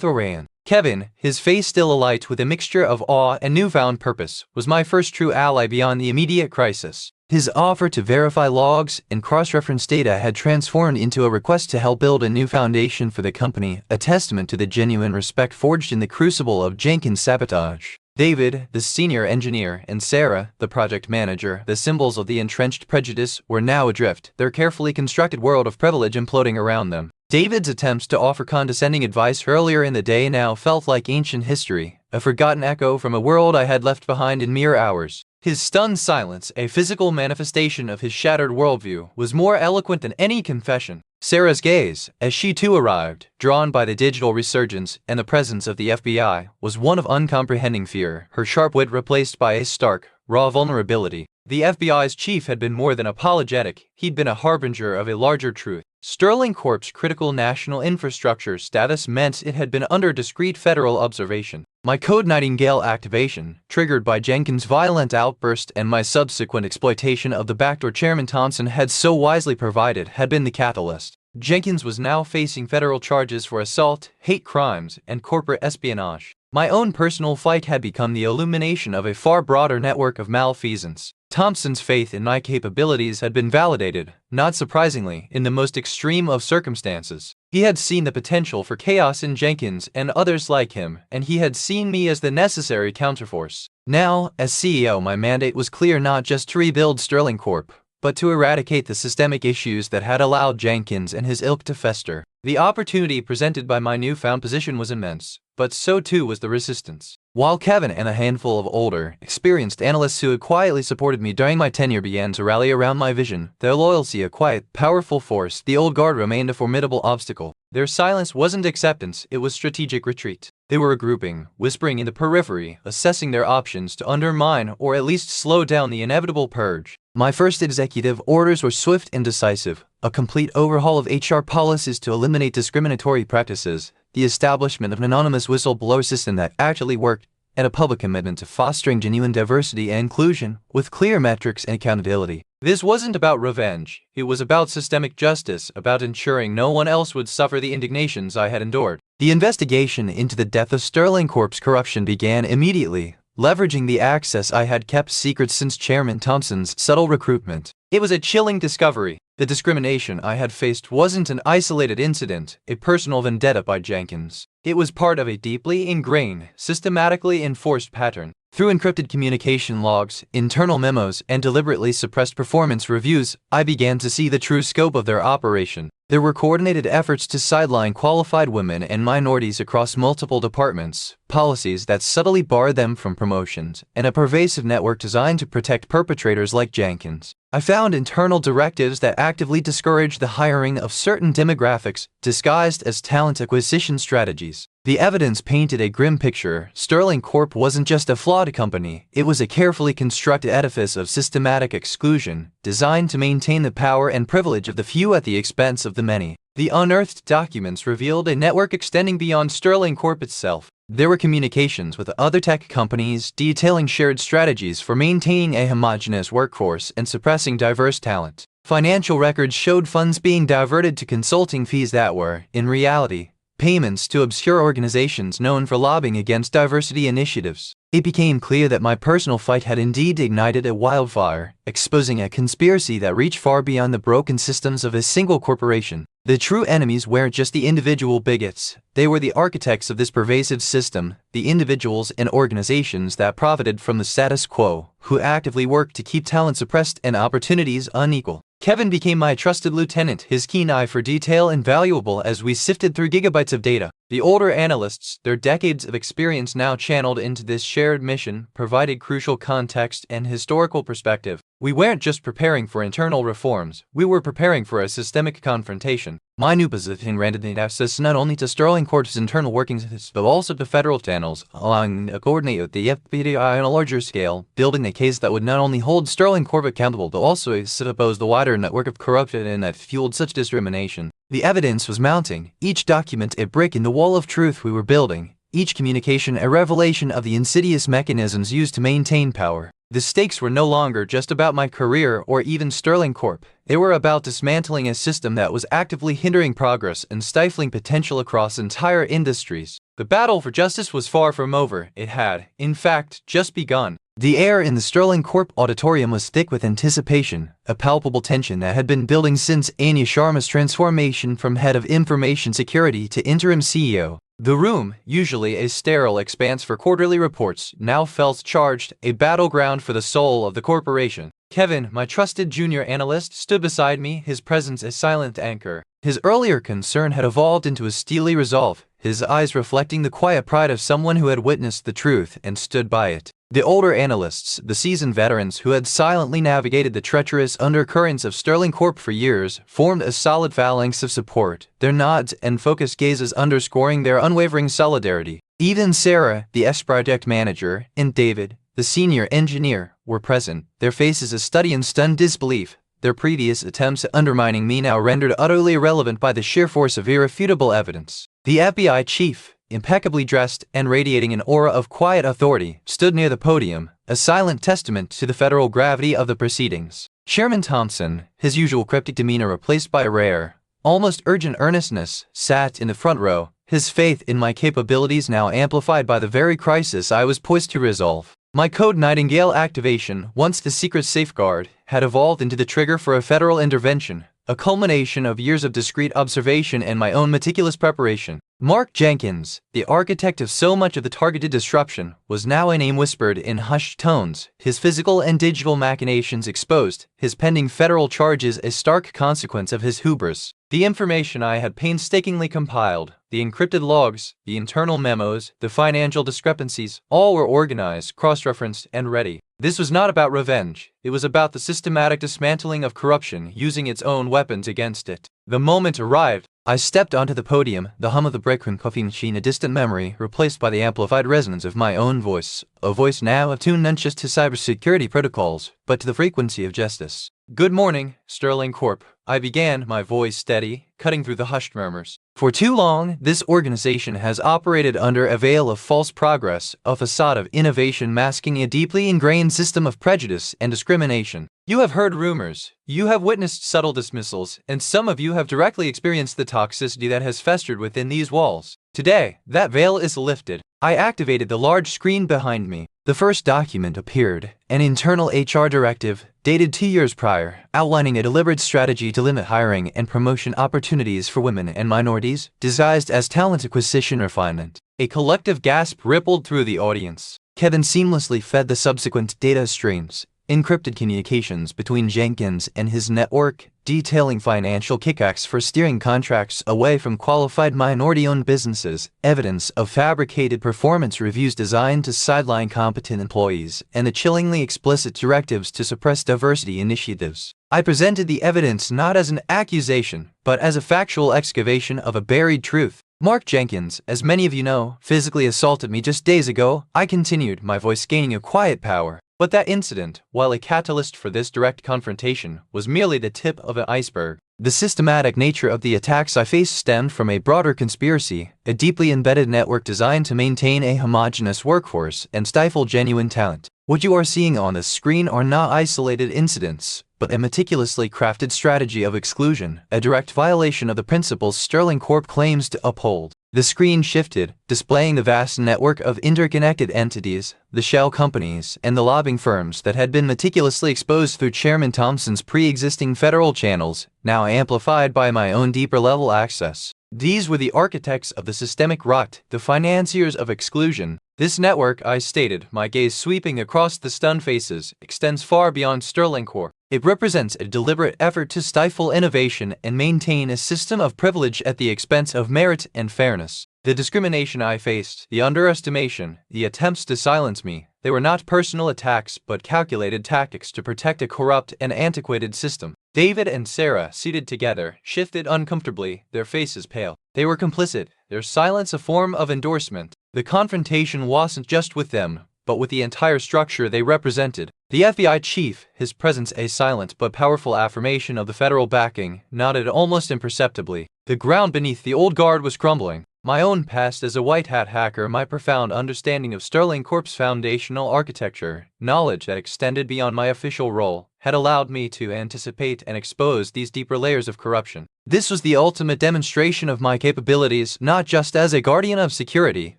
Thoran. Kevin, his face still alight with a mixture of awe and newfound purpose, was my first true ally beyond the immediate crisis. His offer to verify logs and cross-reference data had transformed into a request to help build a new foundation for the company, a testament to the genuine respect forged in the crucible of Jenkins' sabotage. David, the senior engineer, and Sarah, the project manager, the symbols of the entrenched prejudice, were now adrift, their carefully constructed world of privilege imploding around them. David's attempts to offer condescending advice earlier in the day now felt like ancient history, a forgotten echo from a world I had left behind in mere hours. His stunned silence, a physical manifestation of his shattered worldview, was more eloquent than any confession. Sarah's gaze, as she too arrived, drawn by the digital resurgence and the presence of the FBI, was one of uncomprehending fear, her sharp wit replaced by a stark, raw vulnerability. The FBI's chief had been more than apologetic, he'd been a harbinger of a larger truth. Sterling Corp's critical national infrastructure status meant it had been under discreet federal observation. My Code Nightingale activation, triggered by Jenkins' violent outburst and my subsequent exploitation of the backdoor Chairman Thompson had so wisely provided, had been the catalyst. Jenkins was now facing federal charges for assault, hate crimes, and corporate espionage. My own personal fight had become the illumination of a far broader network of malfeasance. Thompson's faith in my capabilities had been validated, not surprisingly, in the most extreme of circumstances. He had seen the potential for chaos in Jenkins and others like him, and he had seen me as the necessary counterforce. Now, as CEO, my mandate was clear: not just to rebuild Sterling Corp, but to eradicate the systemic issues that had allowed Jenkins and his ilk to fester. The opportunity presented by my newfound position was immense, but so too was the resistance. While Kevin and a handful of older, experienced analysts who had quietly supported me during my tenure began to rally around my vision, their loyalty a quiet, powerful force, the old guard remained a formidable obstacle. Their silence wasn't acceptance, it was strategic retreat. They were regrouping, whispering in the periphery, assessing their options to undermine or at least slow down the inevitable purge. My first executive orders were swift and decisive: a complete overhaul of HR policies to eliminate discriminatory practices, the establishment of an anonymous whistleblower system that actually worked, and a public commitment to fostering genuine diversity and inclusion, with clear metrics and accountability. This wasn't about revenge, it was about systemic justice, about ensuring no one else would suffer the indignations I had endured. The investigation into the death of Sterling Corp's corruption began immediately, leveraging the access I had kept secret since Chairman Thompson's subtle recruitment. It was a chilling discovery. The discrimination I had faced wasn't an isolated incident, a personal vendetta by Jenkins. It was part of a deeply ingrained, systematically enforced pattern. Through encrypted communication logs, internal memos, and deliberately suppressed performance reviews, I began to see the true scope of their operation. There were coordinated efforts to sideline qualified women and minorities across multiple departments, policies that subtly barred them from promotions, and a pervasive network designed to protect perpetrators like Jenkins. I found internal directives that actively discouraged the hiring of certain demographics, disguised as talent acquisition strategies. The evidence painted a grim picture. Sterling Corp wasn't just a flawed company, it was a carefully constructed edifice of systematic exclusion, designed to maintain the power and privilege of the few at the expense of the many. The unearthed documents revealed a network extending beyond Sterling Corp itself. There were communications with other tech companies detailing shared strategies for maintaining a homogeneous workforce and suppressing diverse talent. Financial records showed funds being diverted to consulting fees that were, in reality, payments to obscure organizations known for lobbying against diversity initiatives. It became clear that my personal fight had indeed ignited a wildfire, exposing a conspiracy that reached far beyond the broken systems of a single corporation. The true enemies weren't just the individual bigots, they were the architects of this pervasive system, the individuals and organizations that profited from the status quo, who actively worked to keep talent suppressed and opportunities unequal. Kevin became my trusted lieutenant, his keen eye for detail invaluable as we sifted through gigabytes of data. The older analysts, their decades of experience now channeled into this shared mission, provided crucial context and historical perspective. We weren't just preparing for internal reforms, we were preparing for a systemic confrontation. My new position granted me access not only to Sterling Corp's internal workings, but also to federal channels, allowing me to coordinate with the FBI on a larger scale, building a case that would not only hold Sterling Corp accountable, but also expose the wider network of corruption and that fueled such discrimination. The evidence was mounting, each document a brick in the wall of truth we were building, each communication a revelation of the insidious mechanisms used to maintain power. The stakes were no longer just about my career or even Sterling Corp. They were about dismantling a system that was actively hindering progress and stifling potential across entire industries. The battle for justice was far from over. It had, in fact, just begun. The air in the Sterling Corp auditorium was thick with anticipation, a palpable tension that had been building since Anya Sharma's transformation from head of information security to interim CEO. The room, usually a sterile expanse for quarterly reports, now felt charged, a battleground for the soul of the corporation. Kevin, my trusted junior analyst, stood beside me, his presence a silent anchor. His earlier concern had evolved into a steely resolve, his eyes reflecting the quiet pride of someone who had witnessed the truth and stood by it. The older analysts, the seasoned veterans who had silently navigated the treacherous undercurrents of Sterling Corp for years, formed a solid phalanx of support, their nods and focused gazes underscoring their unwavering solidarity. Even Sarah, the ex-project manager, and David, the senior engineer, were present, their faces a study in stunned disbelief, their previous attempts at undermining me now rendered utterly irrelevant by the sheer force of irrefutable evidence. The FBI chief, impeccably dressed and radiating an aura of quiet authority, stood near the podium, a silent testament to the federal gravity of the proceedings. Chairman Thompson, his usual cryptic demeanor replaced by a rare, almost urgent earnestness, sat in the front row, his faith in my capabilities now amplified by the very crisis I was poised to resolve. My Code Nightingale activation, once the secret safeguard, had evolved into the trigger for a federal intervention, a culmination of years of discreet observation and my own meticulous preparation. Mark Jenkins, the architect of so much of the targeted disruption, was now a name whispered in hushed tones, his physical and digital machinations exposed, his pending federal charges a stark consequence of his hubris. The information I had painstakingly compiled, the encrypted logs, the internal memos, the financial discrepancies, all were organized, cross-referenced, and ready. This was not about revenge. It was about the systematic dismantling of corruption using its own weapons against it. The moment arrived. I stepped onto the podium, the hum of the breakroom coffee machine a distant memory, replaced by the amplified resonance of my own voice, a voice now attuned not just to cybersecurity protocols, but to the frequency of justice. Good morning, Sterling Corp. I began, my voice steady, cutting through the hushed murmurs. For too long, this organization has operated under a veil of false progress, a facade of innovation masking a deeply ingrained system of prejudice and discrimination. You have heard rumors, you have witnessed subtle dismissals, and some of you have directly experienced the toxicity that has festered within these walls. Today, that veil is lifted. I activated the large screen behind me. The first document appeared, an internal HR directive, dated 2 years prior, outlining a deliberate strategy to limit hiring and promotion opportunities for women and minorities, disguised as talent acquisition refinement. A collective gasp rippled through the audience. Kevin seamlessly fed the subsequent data streams, encrypted communications between Jenkins and his network, detailing financial kickbacks for steering contracts away from qualified minority-owned businesses, evidence of fabricated performance reviews designed to sideline competent employees, and the chillingly explicit directives to suppress diversity initiatives. I presented the evidence not as an accusation, but as a factual excavation of a buried truth. Mark Jenkins, as many of you know, physically assaulted me just days ago. I continued, my voice gaining a quiet power. But that incident, while a catalyst for this direct confrontation, was merely the tip of an iceberg. The systematic nature of the attacks I faced stemmed from a broader conspiracy, a deeply embedded network designed to maintain a homogeneous workforce and stifle genuine talent. What you are seeing on the screen are not isolated incidents, but a meticulously crafted strategy of exclusion, a direct violation of the principles Sterling Corp claims to uphold. The screen shifted, displaying the vast network of interconnected entities, the shell companies, and the lobbying firms that had been meticulously exposed through Chairman Thompson's pre-existing federal channels, now amplified by my own deeper-level access. These were the architects of the systemic rot, the financiers of exclusion. This network, I stated, my gaze sweeping across the stunned faces, extends far beyond Sterling Corp. It represents a deliberate effort to stifle innovation and maintain a system of privilege at the expense of merit and fairness. The discrimination I faced, the underestimation, the attempts to silence me, they were not personal attacks but calculated tactics to protect a corrupt and antiquated system. David and Sarah, seated together, shifted uncomfortably, their faces pale. They were complicit, their silence a form of endorsement. The confrontation wasn't just with them, but with the entire structure they represented. The FBI chief, his presence a silent but powerful affirmation of the federal backing, nodded almost imperceptibly. The ground beneath the old guard was crumbling. My own past as a white-hat hacker, my profound understanding of Sterling Corp's foundational architecture, knowledge that extended beyond my official role, had allowed me to anticipate and expose these deeper layers of corruption. This was the ultimate demonstration of my capabilities, not just as a guardian of security,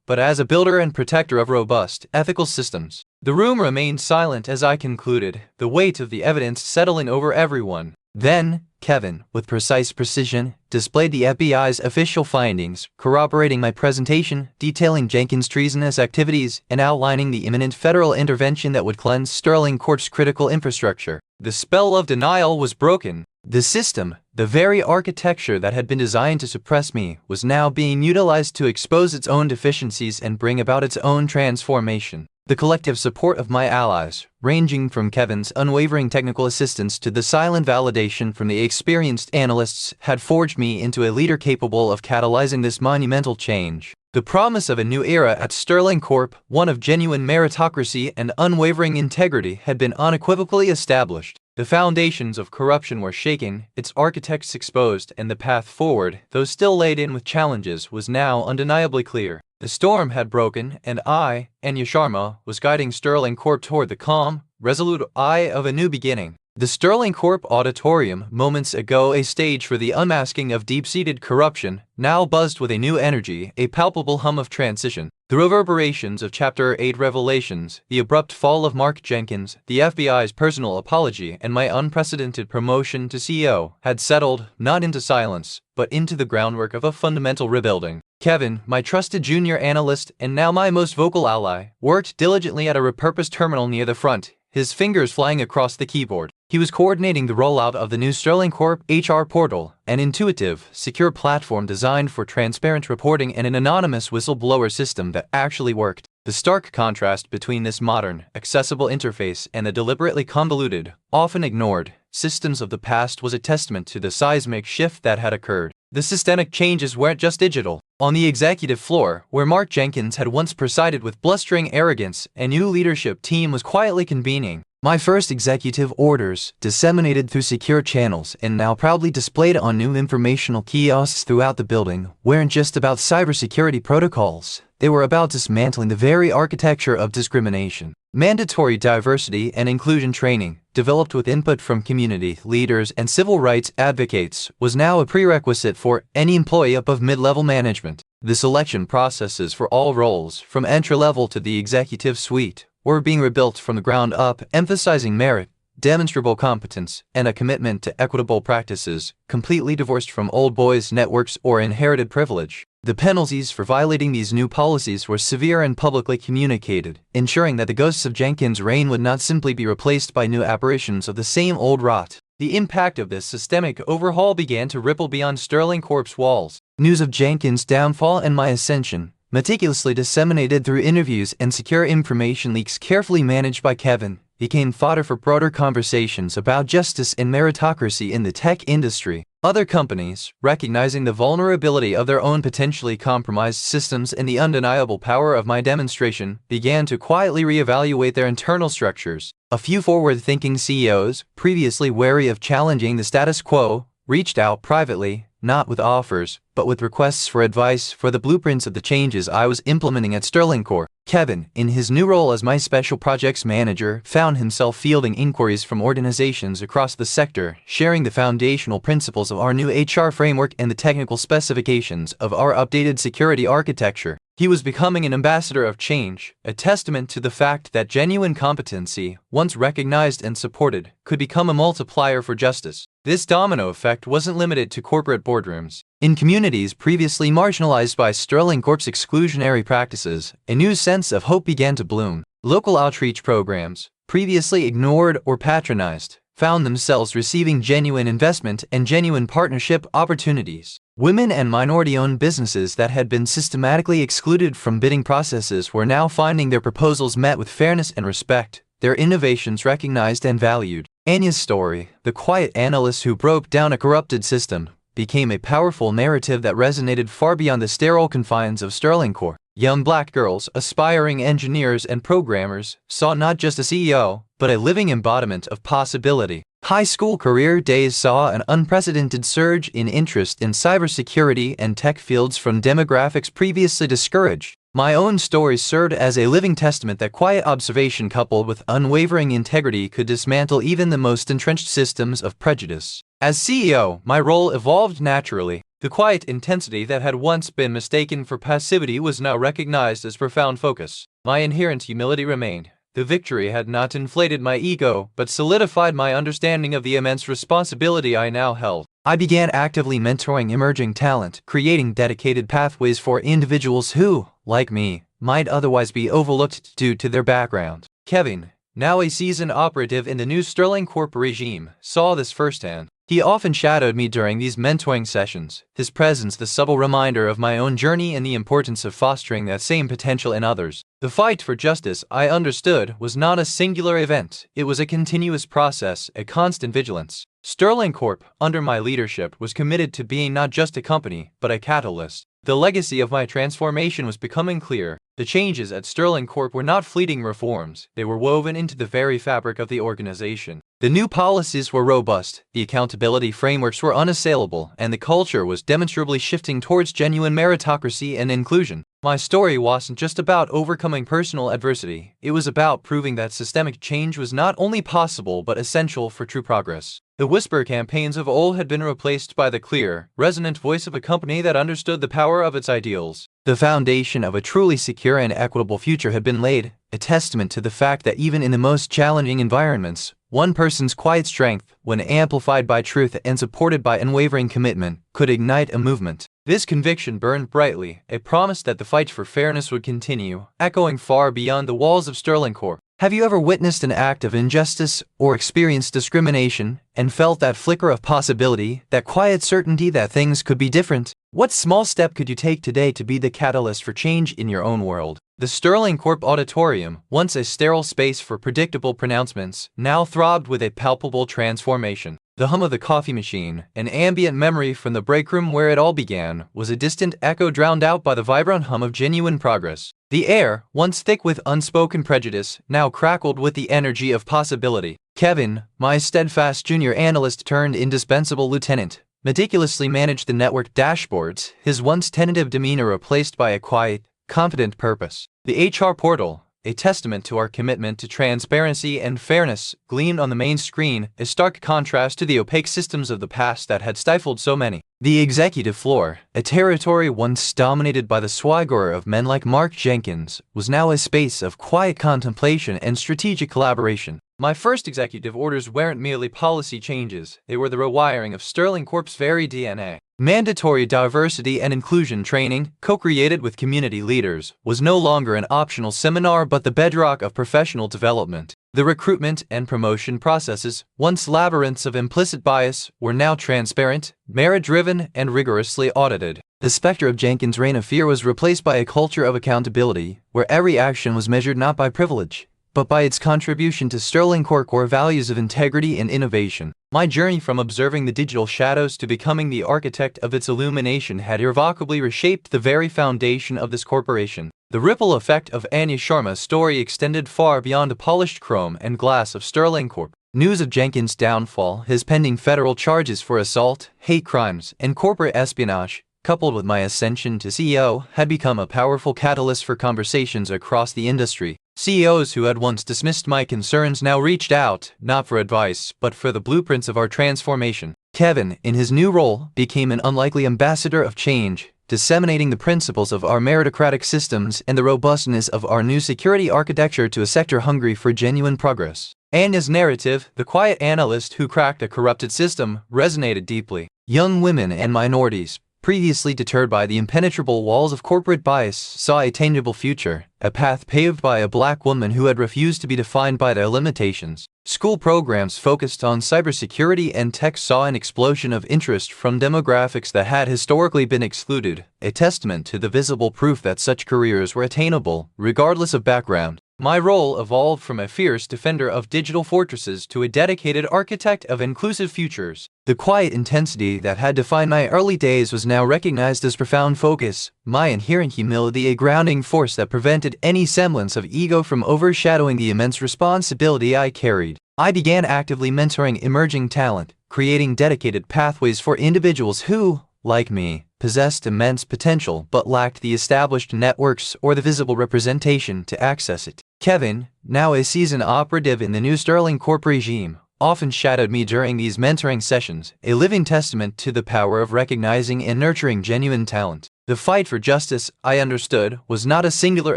but as a builder and protector of robust, ethical systems. The room remained silent as I concluded, the weight of the evidence settling over everyone. Then, Kevin, with precise precision, displayed the FBI's official findings, corroborating my presentation, detailing Jenkins' treasonous activities, and outlining the imminent federal intervention that would cleanse Sterling Corp's critical infrastructure. The spell of denial was broken. The system, the very architecture that had been designed to suppress me, was now being utilized to expose its own deficiencies and bring about its own transformation. The collective support of my allies, ranging from Kevin's unwavering technical assistance to the silent validation from the experienced analysts, had forged me into a leader capable of catalyzing this monumental change. The promise of a new era at Sterling Corp, one of genuine meritocracy and unwavering integrity, had been unequivocally established. The foundations of corruption were shaken, its architects exposed, and the path forward, though still laden with challenges, was now undeniably clear. The storm had broken, and I, Anya Sharma, was guiding Sterling Corp toward the calm, resolute eye of a new beginning. The Sterling Corp auditorium, moments ago a stage for the unmasking of deep-seated corruption, now buzzed with a new energy, a palpable hum of transition. The reverberations of Chapter 8 revelations, the abrupt fall of Mark Jenkins, the FBI's personal apology, and my unprecedented promotion to CEO had settled, not into silence, but into the groundwork of a fundamental rebuilding. Kevin, my trusted junior analyst and now my most vocal ally, worked diligently at a repurposed terminal near the front, his fingers flying across the keyboard. He was coordinating the rollout of the new Sterling Corp HR portal, an intuitive, secure platform designed for transparent reporting and an anonymous whistleblower system that actually worked. The stark contrast between this modern, accessible interface and the deliberately convoluted, often ignored, systems of the past was a testament to the seismic shift that had occurred. The systemic changes weren't just digital. On the executive floor, where Mark Jenkins had once presided with blustering arrogance, a new leadership team was quietly convening. My first executive orders, disseminated through secure channels and now proudly displayed on new informational kiosks throughout the building, weren't just about cybersecurity protocols. They were about dismantling the very architecture of discrimination. Mandatory diversity and inclusion training, developed with input from community leaders and civil rights advocates, was now a prerequisite for any employee above mid-level management. The selection processes for all roles, from entry-level to the executive suite, were being rebuilt from the ground up, emphasizing merit, demonstrable competence, and a commitment to equitable practices, completely divorced from old boys networks or inherited privilege. The penalties for violating these new policies were severe and publicly communicated, ensuring that the ghosts of Jenkins' reign would not simply be replaced by new apparitions of the same old rot. The impact of this systemic overhaul began to ripple beyond Sterling Corp's walls. News of Jenkins' downfall and my ascension, meticulously disseminated through interviews and secure information leaks carefully managed by Kevin, became fodder for broader conversations about justice and meritocracy in the tech industry. Other companies, recognizing the vulnerability of their own potentially compromised systems and the undeniable power of my demonstration, began to quietly reevaluate their internal structures. A few forward-thinking CEOs, previously wary of challenging the status quo, reached out privately, not with offers, but with requests for advice for the blueprints of the changes I was implementing at Sterling Corp. Kevin, in his new role as my special projects manager, found himself fielding inquiries from organizations across the sector, sharing the foundational principles of our new HR framework and the technical specifications of our updated security architecture. He was becoming an ambassador of change, a testament to the fact that genuine competency, once recognized and supported, could become a multiplier for justice. This domino effect wasn't limited to corporate boardrooms. In communities previously marginalized by Sterling Corp's exclusionary practices, a new sense of hope began to bloom. Local outreach programs, previously ignored or patronized, found themselves receiving genuine investment and genuine partnership opportunities. Women and minority-owned businesses that had been systematically excluded from bidding processes were now finding their proposals met with fairness and respect, their innovations recognized and valued. Anya's story, the quiet analyst who broke down a corrupted system, became a powerful narrative that resonated far beyond the sterile confines of Sterling Corp. Young black girls, aspiring engineers and programmers, saw not just a CEO, but a living embodiment of possibility. High school career days saw an unprecedented surge in interest in cybersecurity and tech fields from demographics previously discouraged. My own story served as a living testament that quiet observation coupled with unwavering integrity could dismantle even the most entrenched systems of prejudice. As CEO, my role evolved naturally. The quiet intensity that had once been mistaken for passivity was now recognized as profound focus. My inherent humility remained. The victory had not inflated my ego, but solidified my understanding of the immense responsibility I now held. I began actively mentoring emerging talent, creating dedicated pathways for individuals who, like me, might otherwise be overlooked due to their background. Kevin, now a seasoned operative in the new Sterling Corp regime, saw this firsthand. He often shadowed me during these mentoring sessions, his presence the subtle reminder of my own journey and the importance of fostering that same potential in others. The fight for justice, I understood, was not a singular event. It was a continuous process, a constant vigilance. Sterling Corp, under my leadership, was committed to being not just a company, but a catalyst. The legacy of my transformation was becoming clear. The changes at Sterling Corp were not fleeting reforms. They were woven into the very fabric of the organization. The new policies were robust, the accountability frameworks were unassailable, and the culture was demonstrably shifting towards genuine meritocracy and inclusion. My story wasn't just about overcoming personal adversity, it was about proving that systemic change was not only possible but essential for true progress. The whisper campaigns of old had been replaced by the clear, resonant voice of a company that understood the power of its ideals. The foundation of a truly secure and equitable future had been laid, a testament to the fact that even in the most challenging environments, one person's quiet strength, when amplified by truth and supported by unwavering commitment, could ignite a movement. This conviction burned brightly, a promise that the fight for fairness would continue, echoing far beyond the walls of Sterling Corp. Have you ever witnessed an act of injustice or experienced discrimination and felt that flicker of possibility, that quiet certainty that things could be different? What small step could you take today to be the catalyst for change in your own world? The Sterling Corp auditorium, once a sterile space for predictable pronouncements, now throbbed with a palpable transformation. The hum of the coffee machine, an ambient memory from the break room where it all began, was a distant echo drowned out by the vibrant hum of genuine progress. The air, once thick with unspoken prejudice, now crackled with the energy of possibility. Kevin, my steadfast junior analyst turned indispensable lieutenant, meticulously managed the network dashboards, his once tentative demeanor replaced by a quiet, confident purpose. The HR portal, a testament to our commitment to transparency and fairness, gleamed on the main screen, a stark contrast to the opaque systems of the past that had stifled so many. The executive floor, a territory once dominated by the swagger of men like Mark Jenkins, was now a space of quiet contemplation and strategic collaboration. My first executive orders weren't merely policy changes, they were the rewiring of Sterling Corp's very DNA. Mandatory diversity and inclusion training, co-created with community leaders, was no longer an optional seminar but the bedrock of professional development. The recruitment and promotion processes, once labyrinths of implicit bias, were now transparent, merit-driven, and rigorously audited. The specter of Jenkins' reign of fear was replaced by a culture of accountability, where every action was measured not by privilege, but by its contribution to Sterling Corp core values of integrity and innovation. My journey from observing the digital shadows to becoming the architect of its illumination had irrevocably reshaped the very foundation of this corporation. The ripple effect of Anya Sharma's story extended far beyond the polished chrome and glass of Sterling Corp. News of Jenkins' downfall, his pending federal charges for assault, hate crimes, and corporate espionage, coupled with my ascension to CEO, had become a powerful catalyst for conversations across the industry. CEOs who had once dismissed my concerns now reached out, not for advice, but for the blueprints of our transformation. Kevin, in his new role, became an unlikely ambassador of change, disseminating the principles of our meritocratic systems and the robustness of our new security architecture to a sector hungry for genuine progress. Anya's narrative, the quiet analyst who cracked a corrupted system, resonated deeply. Young women and minorities, previously deterred by the impenetrable walls of corporate bias, saw a tangible future, a path paved by a black woman who had refused to be defined by their limitations. School programs focused on cybersecurity and tech saw an explosion of interest from demographics that had historically been excluded, a testament to the visible proof that such careers were attainable, regardless of background. My role evolved from a fierce defender of digital fortresses to a dedicated architect of inclusive futures. The quiet intensity that had defined my early days was now recognized as profound focus, my inherent humility a grounding force that prevented any semblance of ego from overshadowing the immense responsibility I carried. I began actively mentoring emerging talent, creating dedicated pathways for individuals who, like me, possessed immense potential but lacked the established networks or the visible representation to access it. Kevin, now a seasoned operative in the new Sterling Corp regime, often shadowed me during these mentoring sessions, a living testament to the power of recognizing and nurturing genuine talent. The fight for justice, I understood, was not a singular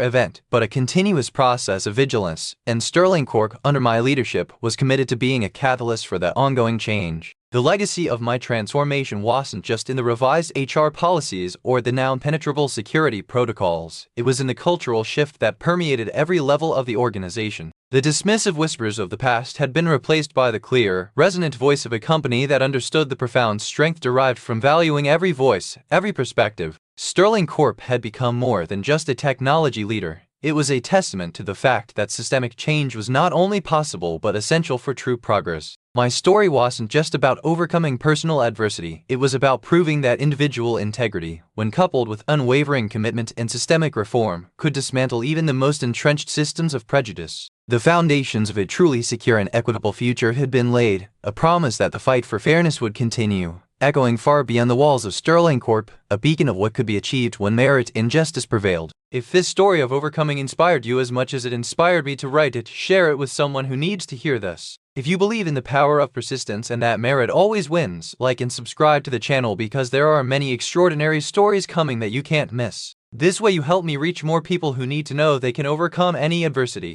event, but a continuous process of vigilance, and Sterling Corp, under my leadership, was committed to being a catalyst for that ongoing change. The legacy of my transformation wasn't just in the revised HR policies or the now impenetrable security protocols, it was in the cultural shift that permeated every level of the organization. The dismissive whispers of the past had been replaced by the clear, resonant voice of a company that understood the profound strength derived from valuing every voice, every perspective. Sterling Corp had become more than just a technology leader. It was a testament to the fact that systemic change was not only possible but essential for true progress. My story wasn't just about overcoming personal adversity, it was about proving that individual integrity, when coupled with unwavering commitment and systemic reform, could dismantle even the most entrenched systems of prejudice. The foundations of a truly secure and equitable future had been laid, a promise that the fight for fairness would continue, echoing far beyond the walls of Sterling Corp, a beacon of what could be achieved when merit and justice prevailed. If this story of overcoming inspired you as much as it inspired me to write it, share it with someone who needs to hear this. If you believe in the power of persistence and that merit always wins, like and subscribe to the channel because there are many extraordinary stories coming that you can't miss. This way you help me reach more people who need to know they can overcome any adversity.